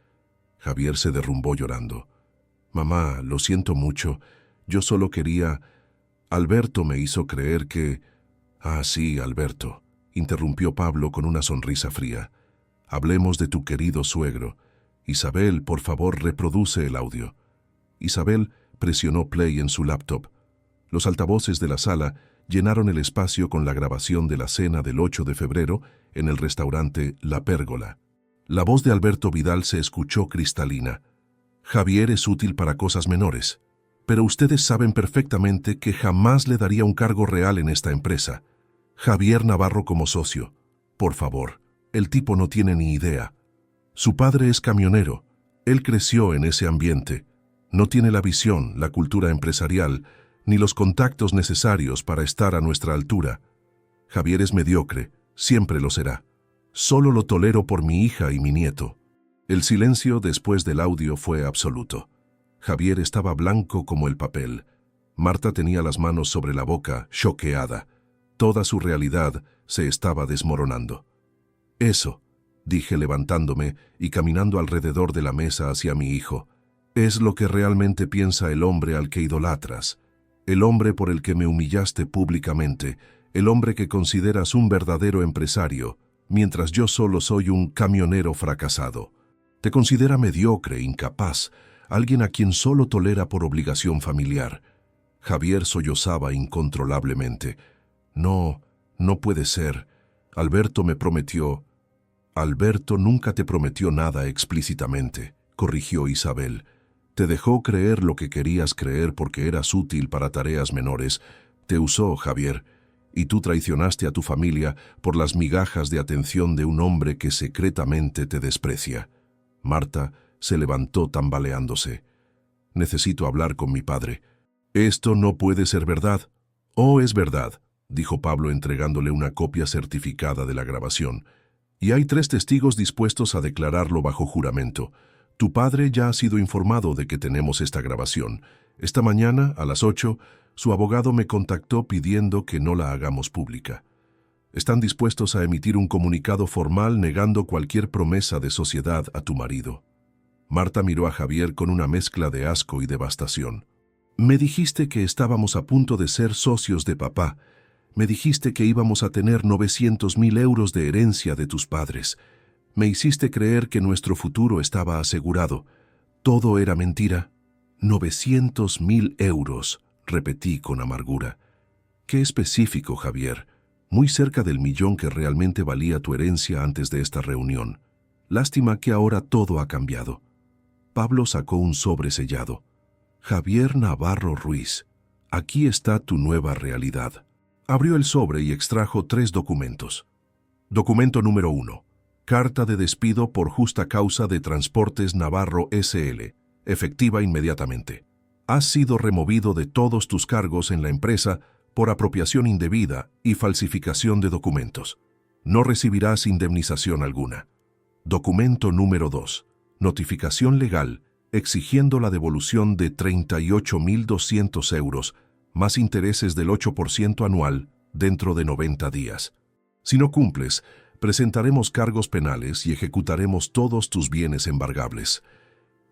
Javier se derrumbó llorando. «Mamá, lo siento mucho. Yo solo quería... Alberto me hizo creer que...» «Ah, sí, Alberto», interrumpió Pablo con una sonrisa fría. «Hablemos de tu querido suegro. Isabel, por favor, reproduce el audio». Isabel presionó play en su laptop. Los altavoces de la sala llenaron el espacio con la grabación de la cena del 8 de febrero en el restaurante La Pérgola. La voz de Alberto Vidal se escuchó cristalina. «Javier es útil para cosas menores, pero ustedes saben perfectamente que jamás le daría un cargo real en esta empresa. Javier Navarro como socio. Por favor, el tipo no tiene ni idea. Su padre es camionero. Él creció en ese ambiente. No tiene la visión, la cultura empresarial, ni los contactos necesarios para estar a nuestra altura. Javier es mediocre, siempre lo será. Solo lo tolero por mi hija y mi nieto». El silencio después del audio fue absoluto. Javier estaba blanco como el papel. Marta tenía las manos sobre la boca, choqueada. Toda su realidad se estaba desmoronando. «Eso», dije levantándome y caminando alrededor de la mesa hacia mi hijo, «es lo que realmente piensa el hombre al que idolatras. El hombre por el que me humillaste públicamente, el hombre que consideras un verdadero empresario, mientras yo solo soy un camionero fracasado. Te considera mediocre, incapaz, alguien a quien solo tolera por obligación familiar». Javier sollozaba incontrolablemente. «No, no puede ser. Alberto me prometió». «Alberto nunca te prometió nada explícitamente», corrigió Isabel. «Te dejó creer lo que querías creer porque eras útil para tareas menores. Te usó, Javier, y tú traicionaste a tu familia por las migajas de atención de un hombre que secretamente te desprecia». Marta se levantó tambaleándose. «Necesito hablar con mi padre». «Esto no puede ser verdad». «Oh, es verdad», dijo Pablo entregándole una copia certificada de la grabación. «Y hay 3 testigos dispuestos a declararlo bajo juramento. Tu padre ya ha sido informado de que tenemos esta grabación. Esta mañana, a las 8, su abogado me contactó pidiendo que no la hagamos pública. Están dispuestos a emitir un comunicado formal negando cualquier promesa de sociedad a tu marido». Marta miró a Javier con una mezcla de asco y devastación. «Me dijiste que estábamos a punto de ser socios de papá. Me dijiste que íbamos a tener 900.000 euros de herencia de tus padres. Me hiciste creer que nuestro futuro estaba asegurado. Todo era mentira». «900.000 euros», repetí con amargura. «Qué específico, Javier. Muy cerca del millón que realmente valía tu herencia antes de esta reunión. Lástima que ahora todo ha cambiado». Pablo sacó un sobre sellado. «Javier Navarro Ruiz, aquí está tu nueva realidad». Abrió el sobre y extrajo 3 documentos. Documento número 1. Carta de despido por justa causa de Transportes Navarro S.L. Efectiva inmediatamente. Has sido removido de todos tus cargos en la empresa por apropiación indebida y falsificación de documentos. No recibirás indemnización alguna. Documento número 2. Notificación legal exigiendo la devolución de 38.200 euros más intereses del 8% anual dentro de 90 días. Si no cumples, presentaremos cargos penales y ejecutaremos todos tus bienes embargables.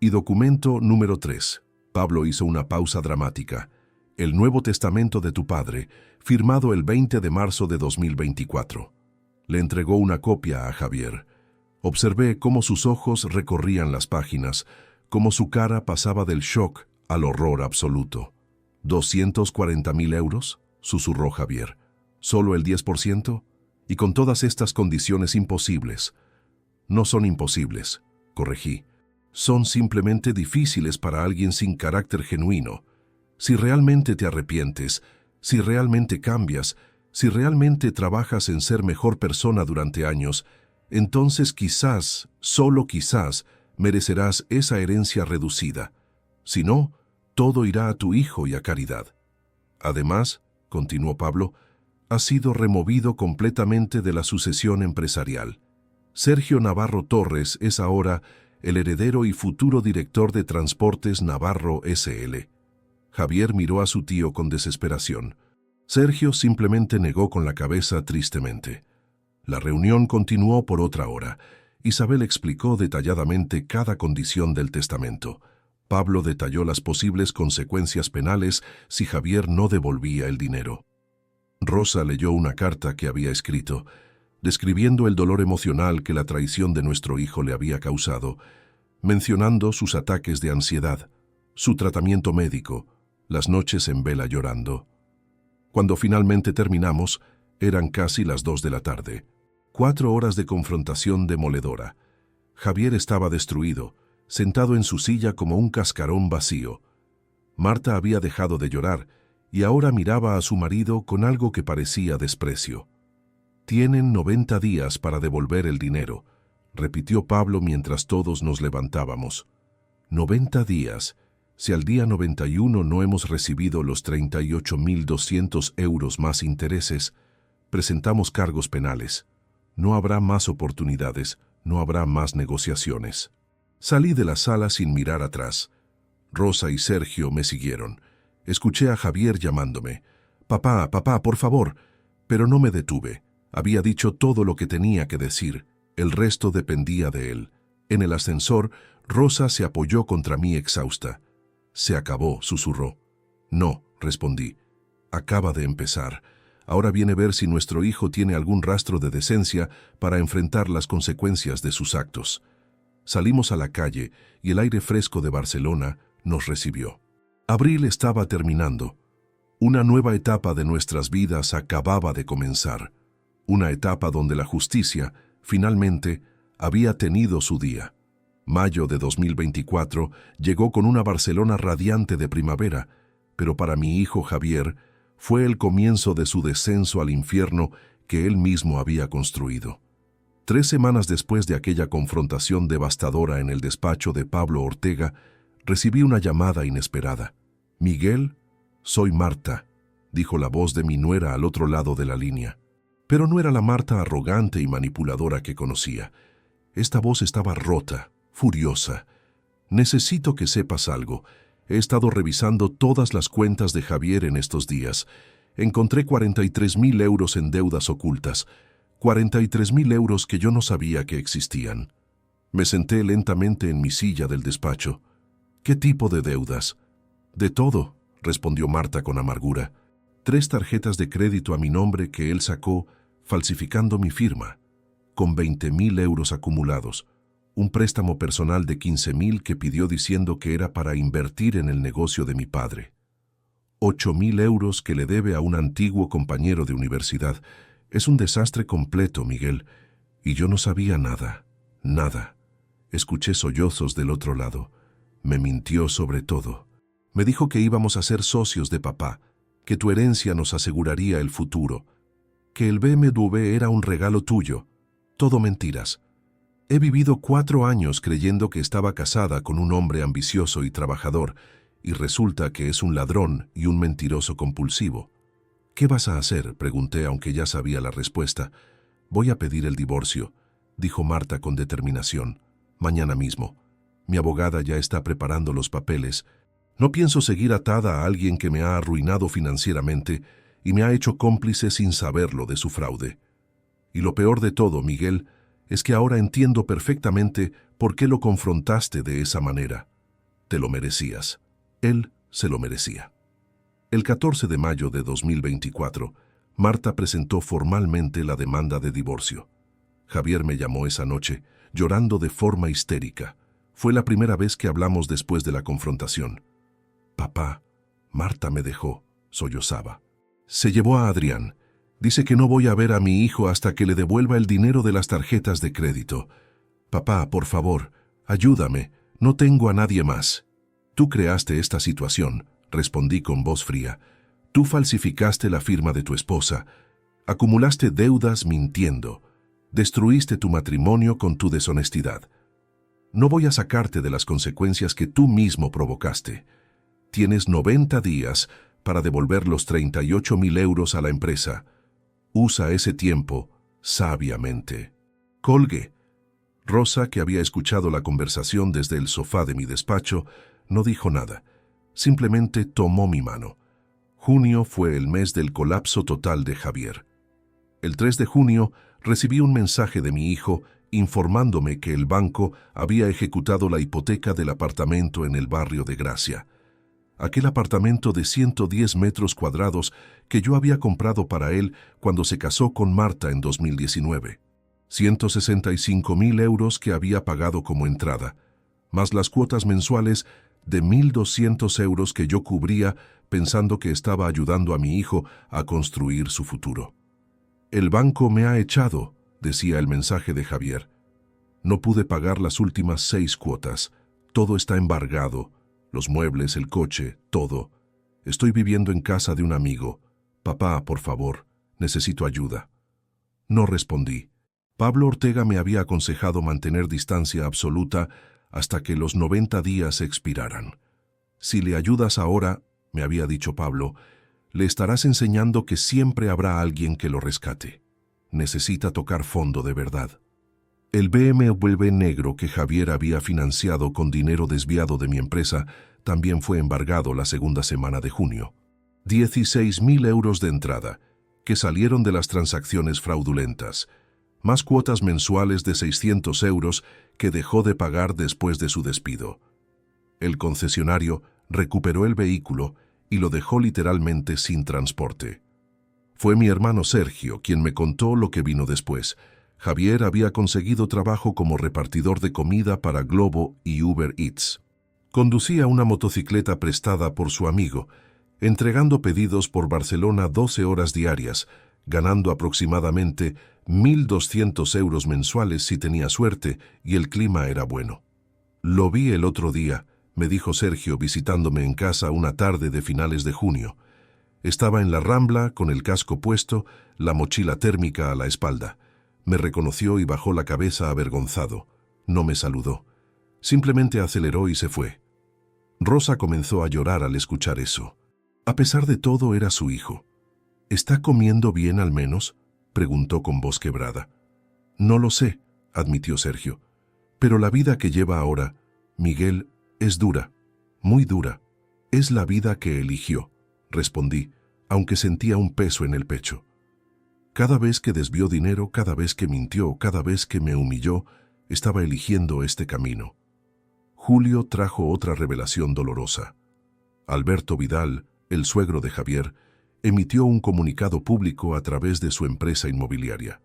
Y documento número 3. Pablo hizo una pausa dramática. El Nuevo Testamento de tu padre, firmado el 20 de marzo de 2024. Le entregó una copia a Javier. Observé cómo sus ojos recorrían las páginas, cómo su cara pasaba del shock al horror absoluto. ¿240.000 euros?, susurró Javier. ¿Solo el 10%? Y con todas estas condiciones imposibles. No son imposibles, corregí. son simplemente difíciles para alguien sin carácter genuino. Si realmente te arrepientes, si realmente cambias, si realmente trabajas en ser mejor persona durante años, entonces quizás, solo quizás, merecerás esa herencia reducida. Si no, todo irá a tu hijo y a caridad. Además, continuó Pablo, ha sido removido completamente de la sucesión empresarial. Sergio Navarro Torres es ahora el heredero y futuro director de Transportes Navarro S.L. Javier miró a su tío con desesperación. Sergio simplemente negó con la cabeza tristemente. La reunión continuó por otra hora. Isabel explicó detalladamente cada condición del testamento. Pablo detalló las posibles consecuencias penales si Javier no devolvía el dinero. Rosa leyó una carta que había escrito, describiendo el dolor emocional que la traición de nuestro hijo le había causado, mencionando sus ataques de ansiedad, su tratamiento médico, las noches en vela llorando. Cuando finalmente terminamos, eran casi las 2 de la tarde. 4 horas de confrontación demoledora. Javier estaba destruido, sentado en su silla como un cascarón vacío. Marta había dejado de llorar y ahora miraba a su marido con algo que parecía desprecio. «Tienen 90 días para devolver el dinero», repitió Pablo mientras todos nos levantábamos. 90 días. Si al día 91 no hemos recibido los 38.200 euros más intereses, presentamos cargos penales. No habrá más oportunidades, no habrá más negociaciones. Salí de la sala sin mirar atrás. Rosa y Sergio me siguieron. Escuché a Javier llamándome. «Papá, papá, por favor». Pero no me detuve. Había dicho todo lo que tenía que decir. El resto dependía de él. En el ascensor, Rosa se apoyó contra mí exhausta. «Se acabó», susurró. «No», respondí. «Acaba de empezar. Ahora viene a ver si nuestro hijo tiene algún rastro de decencia para enfrentar las consecuencias de sus actos». Salimos a la calle y el aire fresco de Barcelona nos recibió. Abril estaba terminando. Una nueva etapa de nuestras vidas acababa de comenzar. Una etapa donde la justicia, finalmente, había tenido su día. Mayo de 2024 llegó con una Barcelona radiante de primavera, pero para mi hijo Javier fue el comienzo de su descenso al infierno que él mismo había construido. 3 semanas después de aquella confrontación devastadora en el despacho de Pablo Ortega, recibí una llamada inesperada. «Miguel, soy Marta», dijo la voz de mi nuera al otro lado de la línea. Pero no era la Marta arrogante y manipuladora que conocía. Esta voz estaba rota, furiosa. «Necesito que sepas algo. He estado revisando todas las cuentas de Javier en estos días. Encontré 43.000 euros en deudas ocultas. 43.000 euros que yo no sabía que existían». Me senté lentamente en mi silla del despacho. «¿Qué tipo de deudas?» «De todo», respondió Marta con amargura. 3 tarjetas de crédito a mi nombre que él sacó falsificando mi firma, con 20.000 euros acumulados. Un préstamo personal de 15.000 que pidió diciendo que era para invertir en el negocio de mi padre. 8.000 euros que le debe a un antiguo compañero de universidad. Es un desastre completo, Miguel. Y yo no sabía nada, nada. Escuché sollozos del otro lado. Me mintió sobre todo. Me dijo que íbamos a ser socios de papá, que tu herencia nos aseguraría el futuro, que el BMW era un regalo tuyo. Todo mentiras. He vivido 4 años creyendo que estaba casada con un hombre ambicioso y trabajador, y resulta que es un ladrón y un mentiroso compulsivo. «¿Qué vas a hacer?», pregunté, aunque ya sabía la respuesta. «Voy a pedir el divorcio», dijo Marta con determinación. «Mañana mismo. Mi abogada ya está preparando los papeles. No pienso seguir atada a alguien que me ha arruinado financieramente y me ha hecho cómplice sin saberlo de su fraude. Y lo peor de todo, Miguel, es que ahora entiendo perfectamente por qué lo confrontaste de esa manera. Te lo merecías. Él se lo merecía». El 14 de mayo de 2024, Marta presentó formalmente la demanda de divorcio. Javier me llamó esa noche, llorando de forma histérica. Fue la primera vez que hablamos después de la confrontación. «Papá, Marta me dejó», sollozaba. «Se llevó a Adrián. Dice que no voy a ver a mi hijo hasta que le devuelva el dinero de las tarjetas de crédito. Papá, por favor, ayúdame. No tengo a nadie más. Tú creaste esta situación, respondí con voz fría. Tú falsificaste la firma de tu esposa. Acumulaste deudas mintiendo. Destruiste tu matrimonio con tu deshonestidad. No voy a sacarte de las consecuencias que tú mismo provocaste. Tienes 90 días para devolver los 38.000 euros a la empresa. Usa ese tiempo sabiamente. Colgué. Rosa, que había escuchado la conversación desde el sofá de mi despacho, no dijo nada. Simplemente tomó mi mano. Junio fue el mes del colapso total de Javier. El 3 de junio recibí un mensaje de mi hijo informándome que el banco había ejecutado la hipoteca del apartamento en el barrio de Gracia. Aquel apartamento de 110 metros cuadrados que yo había comprado para él cuando se casó con Marta en 2019. 165.000 euros que había pagado como entrada, más las cuotas mensuales de 1.200 euros que yo cubría pensando que estaba ayudando a mi hijo a construir su futuro. El banco me ha echado, decía el mensaje de Javier. No pude pagar las últimas 6 cuotas. Todo está embargado. Los muebles, el coche, todo. Estoy viviendo en casa de un amigo. Papá, por favor, necesito ayuda. No respondí. Pablo Ortega me había aconsejado mantener distancia absoluta hasta que los 90 días expiraran. Si le ayudas ahora, me había dicho Pablo, le estarás enseñando que siempre habrá alguien que lo rescate. Necesita tocar fondo de verdad. El BMW negro que Javier había financiado con dinero desviado de mi empresa también fue embargado la segunda semana de junio. 16.000 euros de entrada, que salieron de las transacciones fraudulentas, más cuotas mensuales de 600 euros que dejó de pagar después de su despido. El concesionario recuperó el vehículo y lo dejó literalmente sin transporte. Fue mi hermano Sergio quien me contó lo que vino después. Javier había conseguido trabajo como repartidor de comida para Globo y Uber Eats. Conducía una motocicleta prestada por su amigo, entregando pedidos por Barcelona 12 horas diarias, ganando aproximadamente 1.200 euros mensuales si tenía suerte y el clima era bueno. Lo vi el otro día, me dijo Sergio visitándome en casa una tarde de finales de junio. Estaba en la Rambla con el casco puesto, la mochila térmica a la espalda. Me reconoció y bajó la cabeza avergonzado. No me saludó. Simplemente aceleró y se fue. Rosa comenzó a llorar al escuchar eso. A pesar de todo, era su hijo. ¿Está comiendo bien al menos?, preguntó con voz quebrada. No lo sé, admitió Sergio. Pero la vida que lleva ahora, Miguel, es dura, muy dura. Es la vida que eligió, respondí, aunque sentía un peso en el pecho. Cada vez que desvió dinero, cada vez que mintió, cada vez que me humilló, estaba eligiendo este camino. Julio trajo otra revelación dolorosa. Alberto Vidal, el suegro de Javier, emitió un comunicado público a través de su empresa inmobiliaria.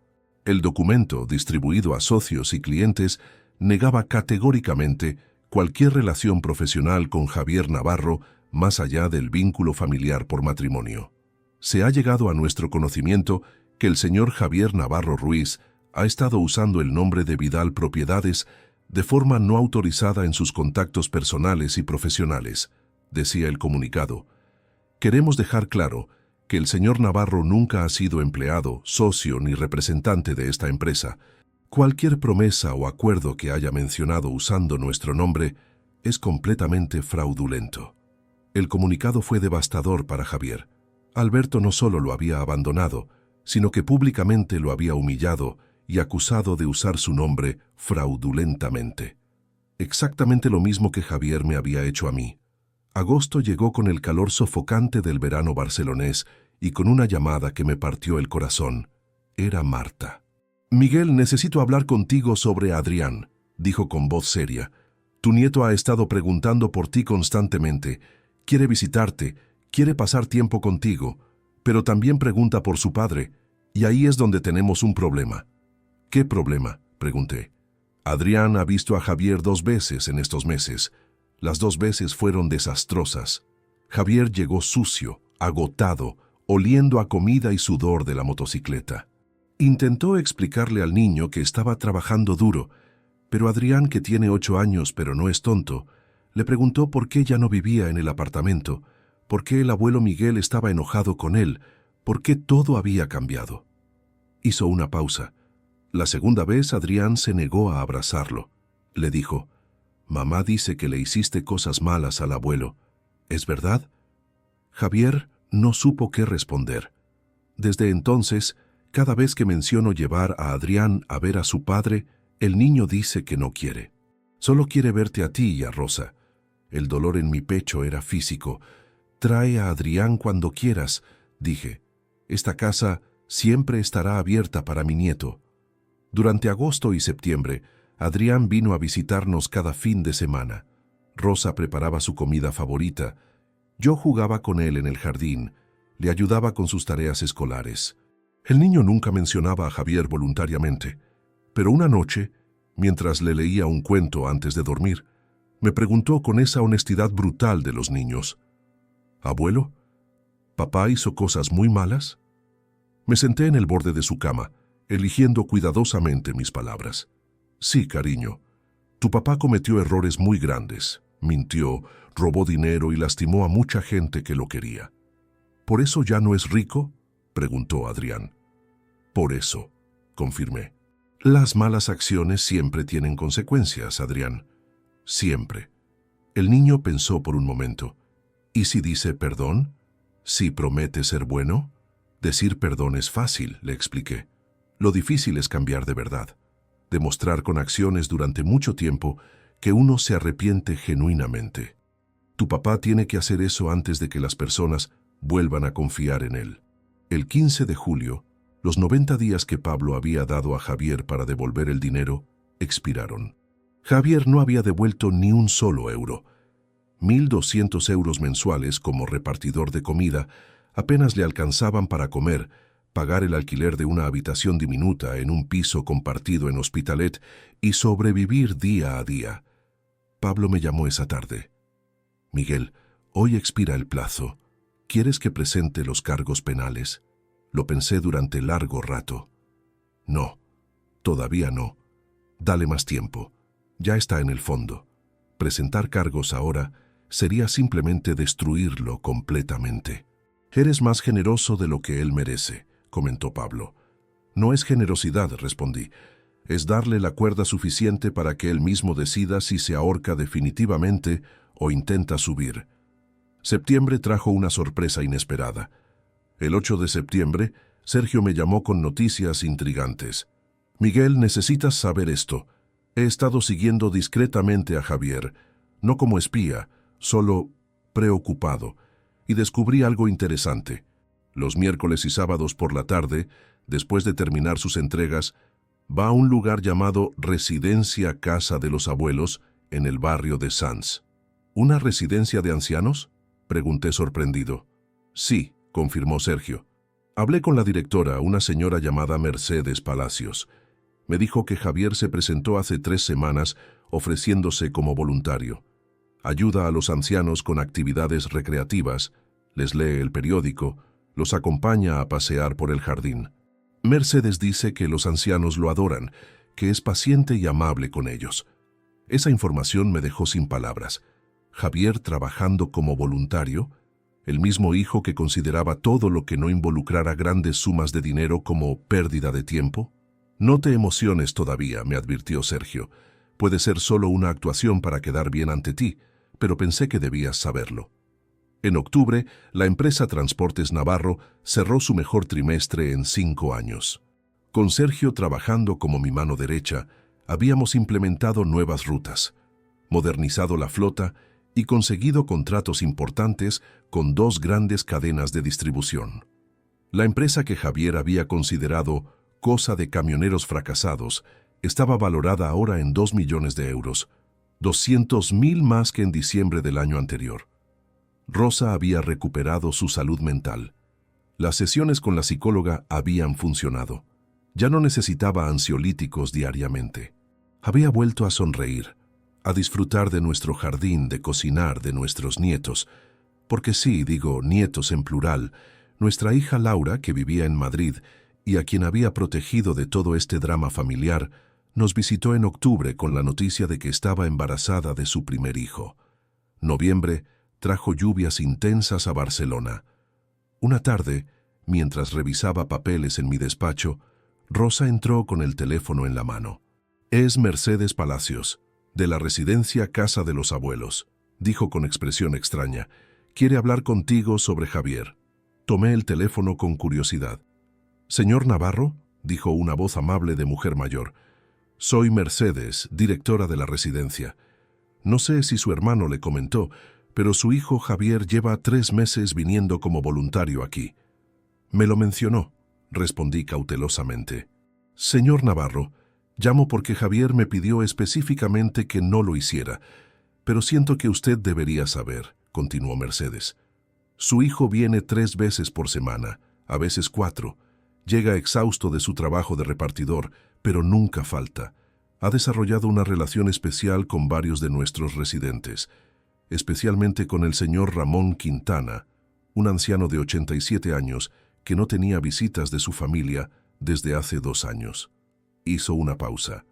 El documento, distribuido a socios y clientes, negaba categóricamente cualquier relación profesional con Javier Navarro más allá del vínculo familiar por matrimonio. Se ha llegado a nuestro conocimiento que el señor Javier Navarro Ruiz ha estado usando el nombre de Vidal Propiedades de forma no autorizada en sus contactos personales y profesionales, decía el comunicado. Queremos dejar claro que el señor Navarro nunca ha sido empleado, socio ni representante de esta empresa. Cualquier promesa o acuerdo que haya mencionado usando nuestro nombre es completamente fraudulento. El comunicado fue devastador para Javier. Alberto no solo lo había abandonado, sino que públicamente lo había humillado y acusado de usar su nombre fraudulentamente. Exactamente lo mismo que Javier me había hecho a mí. Agosto llegó con el calor sofocante del verano barcelonés y con una llamada que me partió el corazón. Era Marta. «Miguel, necesito hablar contigo sobre Adrián», dijo con voz seria. «Tu nieto ha estado preguntando por ti constantemente. Quiere visitarte, quiere pasar tiempo contigo, pero también pregunta por su padre, y ahí es donde tenemos un problema». «¿Qué problema?», pregunté. «Adrián ha visto a Javier 2 veces en estos meses. Las 2 veces fueron desastrosas. Javier llegó sucio, agotado, oliendo a comida y sudor de la motocicleta. Intentó explicarle al niño que estaba trabajando duro, Pero Adrián, que tiene 8 años pero no es tonto, le preguntó por qué ya no vivía en el apartamento, por qué el abuelo Miguel estaba enojado con él, por qué todo había cambiado. Hizo una pausa. La segunda vez Adrián se negó a abrazarlo. Le dijo: «Mamá dice que le hiciste cosas malas al abuelo. ¿Es verdad?». Javier no supo qué responder. Desde entonces, cada vez que menciono llevar a Adrián a ver a su padre, el niño dice que no quiere. Solo quiere verte a ti y a Rosa. El dolor en mi pecho era físico. «Trae a Adrián cuando quieras», dije. «Esta casa siempre estará abierta para mi nieto». Durante agosto y septiembre, Adrián vino a visitarnos cada fin de semana. Rosa preparaba su comida favorita. Yo jugaba con él en el jardín, le ayudaba con sus tareas escolares. El niño nunca mencionaba a Javier voluntariamente, pero una noche, mientras le leía un cuento antes de dormir, me preguntó con esa honestidad brutal de los niños: «Abuelo, ¿papá hizo cosas muy malas?». Me senté en el borde de su cama, eligiendo cuidadosamente mis palabras. «Sí, cariño, tu papá cometió errores muy grandes, mintió, robó dinero y lastimó a mucha gente que lo quería». «¿Por eso ya no es rico?», preguntó Adrián. «Por eso», confirmé. «Las malas acciones siempre tienen consecuencias, Adrián. Siempre». El niño pensó por un momento. «¿Y si dice perdón? ¿Si promete ser bueno?». «Decir perdón es fácil», le expliqué. «Lo difícil es cambiar de verdad. Demostrar con acciones durante mucho tiempo que uno se arrepiente genuinamente. Tu papá tiene que hacer eso antes de que las personas vuelvan a confiar en él». El 15 de julio, los 90 días que Pablo había dado a Javier para devolver el dinero expiraron. Javier no había devuelto ni un solo euro. 1.200 euros mensuales como repartidor de comida apenas le alcanzaban para comer, pagar el alquiler de una habitación diminuta en un piso compartido en Hospitalet y sobrevivir día a día. Pablo me llamó esa tarde. «Miguel, hoy expira el plazo. ¿Quieres que presente los cargos penales?». Lo pensé durante largo rato. «No, todavía no. Dale más tiempo. Ya está en el fondo. Presentar cargos ahora sería simplemente destruirlo completamente». «Eres más generoso de lo que él merece», comentó Pablo. «No es generosidad», respondí. «Es darle la cuerda suficiente para que él mismo decida si se ahorca definitivamente o intenta subir». Septiembre trajo una sorpresa inesperada. El 8 de septiembre, Sergio me llamó con noticias intrigantes. «Miguel, necesitas saber esto. He estado siguiendo discretamente a Javier, no como espía, solo preocupado, y descubrí algo interesante. Los miércoles y sábados por la tarde, después de terminar sus entregas, va a un lugar llamado Residencia Casa de los Abuelos en el barrio de Sanz». «¿Una residencia de ancianos?», pregunté sorprendido. «Sí», confirmó Sergio. «Hablé con la directora, una señora llamada Mercedes Palacios. Me dijo que Javier se presentó hace 3 semanas ofreciéndose como voluntario. Ayuda a los ancianos con actividades recreativas, les lee el periódico, los acompaña a pasear por el jardín. Mercedes dice que los ancianos lo adoran, que es paciente y amable con ellos». Esa información me dejó sin palabras. Javier trabajando como voluntario, el mismo hijo que consideraba todo lo que no involucrara grandes sumas de dinero como pérdida de tiempo. «No te emociones todavía», me advirtió Sergio. «Puede ser solo una actuación para quedar bien ante ti, pero pensé que debías saberlo». En octubre, la empresa Transportes Navarro cerró su mejor trimestre en 5 años. Con Sergio trabajando como mi mano derecha, habíamos implementado nuevas rutas, modernizado la flota y conseguido contratos importantes con 2 grandes cadenas de distribución. La empresa que Javier había considerado cosa de camioneros fracasados estaba valorada ahora en 2 millones de euros, 200.000 más que en diciembre del año anterior. Rosa había recuperado su salud mental. Las sesiones con la psicóloga habían funcionado. Ya no necesitaba ansiolíticos diariamente. Había vuelto a sonreír, a disfrutar de nuestro jardín, de cocinar, de nuestros nietos. Porque sí, digo nietos en plural, nuestra hija Laura, que vivía en Madrid y a quien había protegido de todo este drama familiar, Nos visitó en octubre con la noticia de que estaba embarazada de su primer hijo. Noviembre trajo lluvias intensas a Barcelona. Una tarde, mientras revisaba papeles en mi despacho, Rosa entró con el teléfono en la mano. «Es Mercedes Palacios, de la residencia Casa de los Abuelos», dijo con expresión extraña. «Quiere hablar contigo sobre Javier». Tomé el teléfono con curiosidad. «¿Señor Navarro?», dijo una voz amable de mujer mayor. «Soy Mercedes, directora de la residencia. No sé si su hermano le comentó, pero su hijo Javier lleva 3 meses viniendo como voluntario aquí». «Me lo mencionó», respondí cautelosamente. «Señor Navarro, llamo porque Javier me pidió específicamente que no lo hiciera, pero siento que usted debería saber», continuó Mercedes. «Su hijo viene 3 veces por semana, a veces 4. Llega exhausto de su trabajo de repartidor, pero nunca falta. Ha desarrollado una relación especial con varios de nuestros residentes, especialmente con el señor Ramón Quintana, un anciano de 87 años que no tenía visitas de su familia desde hace 2 años. Hizo una pausa.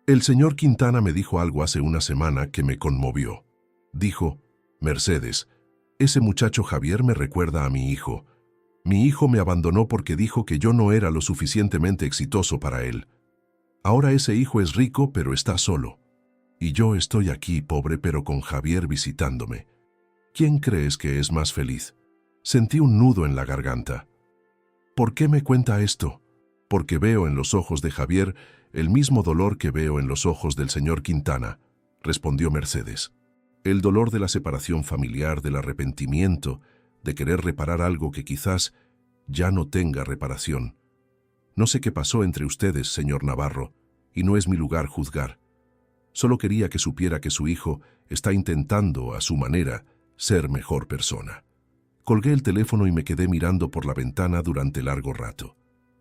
«El señor Quintana me dijo algo hace una semana que me conmovió. Dijo: Mercedes, ese muchacho Javier me recuerda a mi hijo. Mi hijo me abandonó porque dijo que yo no era lo suficientemente exitoso para él. Ahora ese hijo es rico, pero está solo. Y yo estoy aquí, pobre, pero con Javier visitándome. ¿Quién crees que es más feliz?». Sentí un nudo en la garganta. «¿Por qué me cuenta esto?». «Porque veo en los ojos de Javier el mismo dolor que veo en los ojos del señor Quintana», respondió Mercedes. «El dolor de la separación familiar, del arrepentimiento, de querer reparar algo que quizás ya no tenga reparación. No sé qué pasó entre ustedes, señor Navarro, y no es mi lugar juzgar. Solo quería que supiera que su hijo está intentando, a su manera, ser mejor persona». Colgué el teléfono y me quedé mirando por la ventana durante largo rato.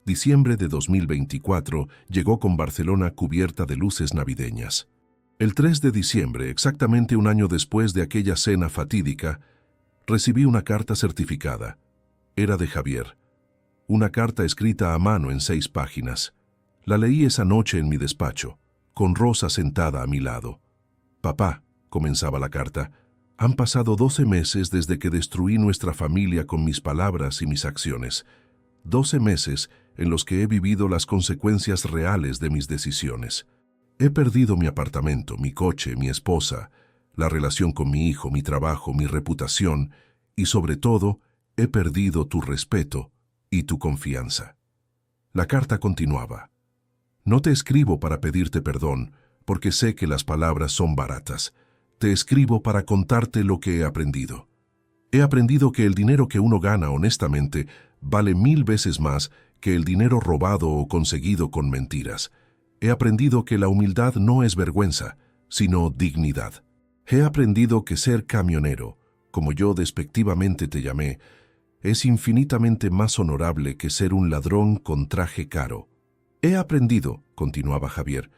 Diciembre de 2024 llegó con Barcelona cubierta de luces navideñas. El 3 de diciembre, exactamente un año después de aquella cena fatídica, recibí una carta certificada. Era de Javier. Una carta escrita a mano en 6 páginas. La leí esa noche en mi despacho, con Rosa sentada a mi lado. «Papá», comenzaba la carta, «han pasado 12 meses desde que destruí nuestra familia con mis palabras y mis acciones. 12 meses en los que he vivido las consecuencias reales de mis decisiones. He perdido mi apartamento, mi coche, mi esposa, la relación con mi hijo, mi trabajo, mi reputación y, sobre todo, he perdido tu respeto y tu confianza». La carta continuaba. «No te escribo para pedirte perdón, porque sé que las palabras son baratas. Te escribo para contarte lo que he aprendido. He aprendido que el dinero que uno gana honestamente vale 1000 veces más que el dinero robado o conseguido con mentiras. He aprendido que la humildad no es vergüenza, sino dignidad. He aprendido que ser camionero, como yo despectivamente te llamé, es infinitamente más honorable que ser un ladrón con traje caro. He aprendido», continuaba Javier,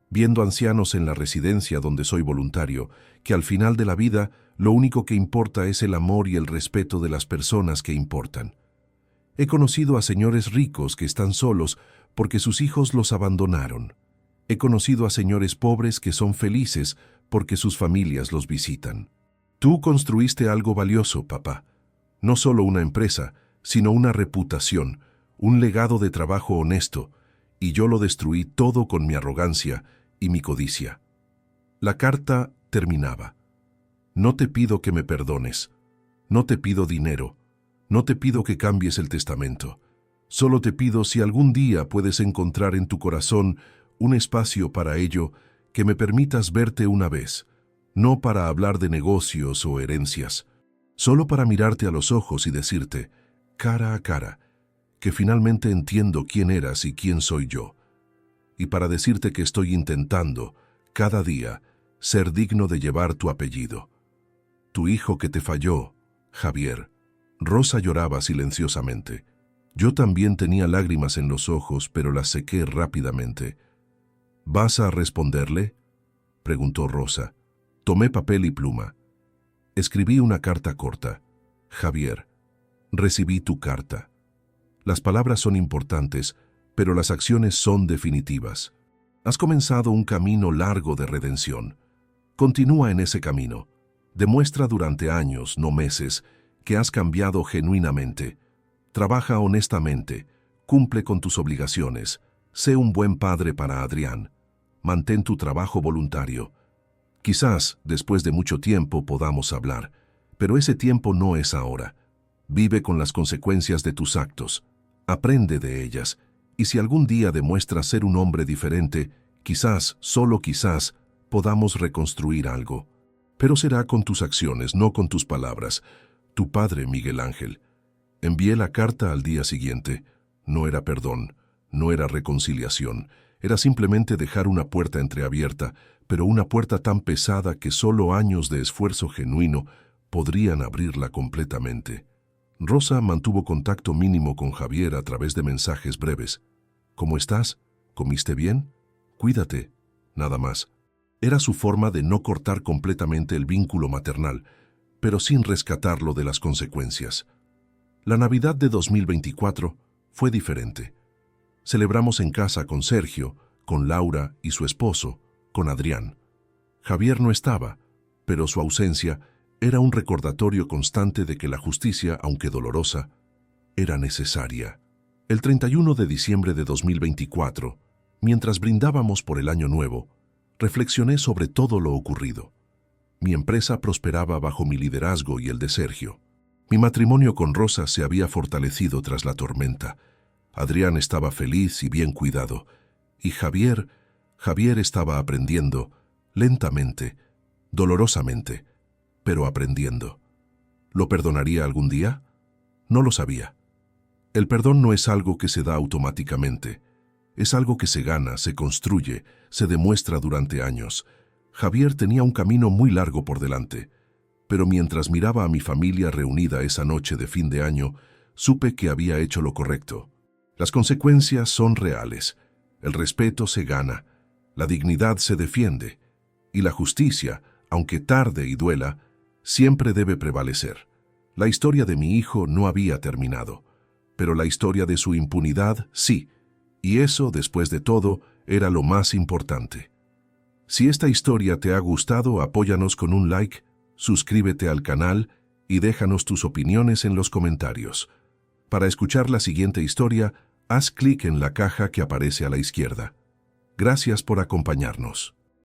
«viendo ancianos en la residencia donde soy voluntario, que al final de la vida lo único que importa es el amor y el respeto de las personas que importan. He conocido a señores ricos que están solos porque sus hijos los abandonaron. He conocido a señores pobres que son felices porque sus familias los visitan. Tú construiste algo valioso, papá. No solo una empresa, sino una reputación, un legado de trabajo honesto, y yo lo destruí todo con mi arrogancia y mi codicia». La carta terminaba. «No te pido que me perdones. No te pido dinero. No te pido que cambies el testamento. Solo te pido, si algún día puedes encontrar en tu corazón un espacio para ello, que me permitas verte una vez, no para hablar de negocios o herencias, solo para mirarte a los ojos y decirte, cara a cara, que finalmente entiendo quién eras y quién soy yo, y para decirte que estoy intentando, cada día, ser digno de llevar tu apellido. Tu hijo que te falló, Javier». Rosa lloraba silenciosamente. Yo también tenía lágrimas en los ojos, pero las sequé rápidamente. «¿Vas a responderle?», preguntó Rosa. Tomé papel y pluma. Escribí una carta corta. «Javier, recibí tu carta. Las palabras son importantes, pero las acciones son definitivas. Has comenzado un camino largo de redención. Continúa en ese camino. Demuestra durante años, no meses, que has cambiado genuinamente. Trabaja honestamente, cumple con tus obligaciones, sé un buen padre para Adrián. Mantén tu trabajo voluntario. Quizás, después de mucho tiempo, podamos hablar, pero ese tiempo no es ahora. Vive con las consecuencias de tus actos. Aprende de ellas, y si algún día demuestras ser un hombre diferente, quizás, solo quizás, podamos reconstruir algo. Pero será con tus acciones, no con tus palabras. Tu padre, Miguel Ángel. Envié la carta al día siguiente. No era perdón, no era reconciliación. Era simplemente dejar una puerta entreabierta, pero una puerta tan pesada que solo años de esfuerzo genuino podrían abrirla completamente. Rosa mantuvo contacto mínimo con Javier a través de mensajes breves. ¿Cómo estás? ¿Comiste bien? Cuídate. Nada más. Era su forma de no cortar completamente el vínculo maternal, pero sin rescatarlo de las consecuencias. La Navidad de 2024 fue diferente. Celebramos en casa con Sergio, con Laura y su esposo, con Adrián. Javier no estaba, pero su ausencia era un recordatorio constante de que la justicia, aunque dolorosa, era necesaria. El 31 de diciembre de 2024, mientras brindábamos por el Año Nuevo, reflexioné sobre todo lo ocurrido. Mi empresa prosperaba bajo mi liderazgo y el de Sergio. Mi matrimonio con Rosa se había fortalecido tras la tormenta. Adrián estaba feliz y bien cuidado. Y Javier estaba aprendiendo, lentamente, dolorosamente, pero aprendiendo. ¿Lo perdonaría algún día? No lo sabía. El perdón no es algo que se da automáticamente. Es algo que se gana, se construye, se demuestra durante años. Javier tenía un camino muy largo por delante, pero mientras miraba a mi familia reunida esa noche de fin de año, supe que había hecho lo correcto. Las consecuencias son reales, el respeto se gana, la dignidad se defiende, y la justicia, aunque tarde y duela, siempre debe prevalecer. La historia de mi hijo no había terminado, pero la historia de su impunidad sí, y eso, después de todo, era lo más importante. Si esta historia te ha gustado, apóyanos con un like, suscríbete al canal y déjanos tus opiniones en los comentarios. Para escuchar la siguiente historia, haz clic en la caja que aparece a la izquierda. Gracias por acompañarnos.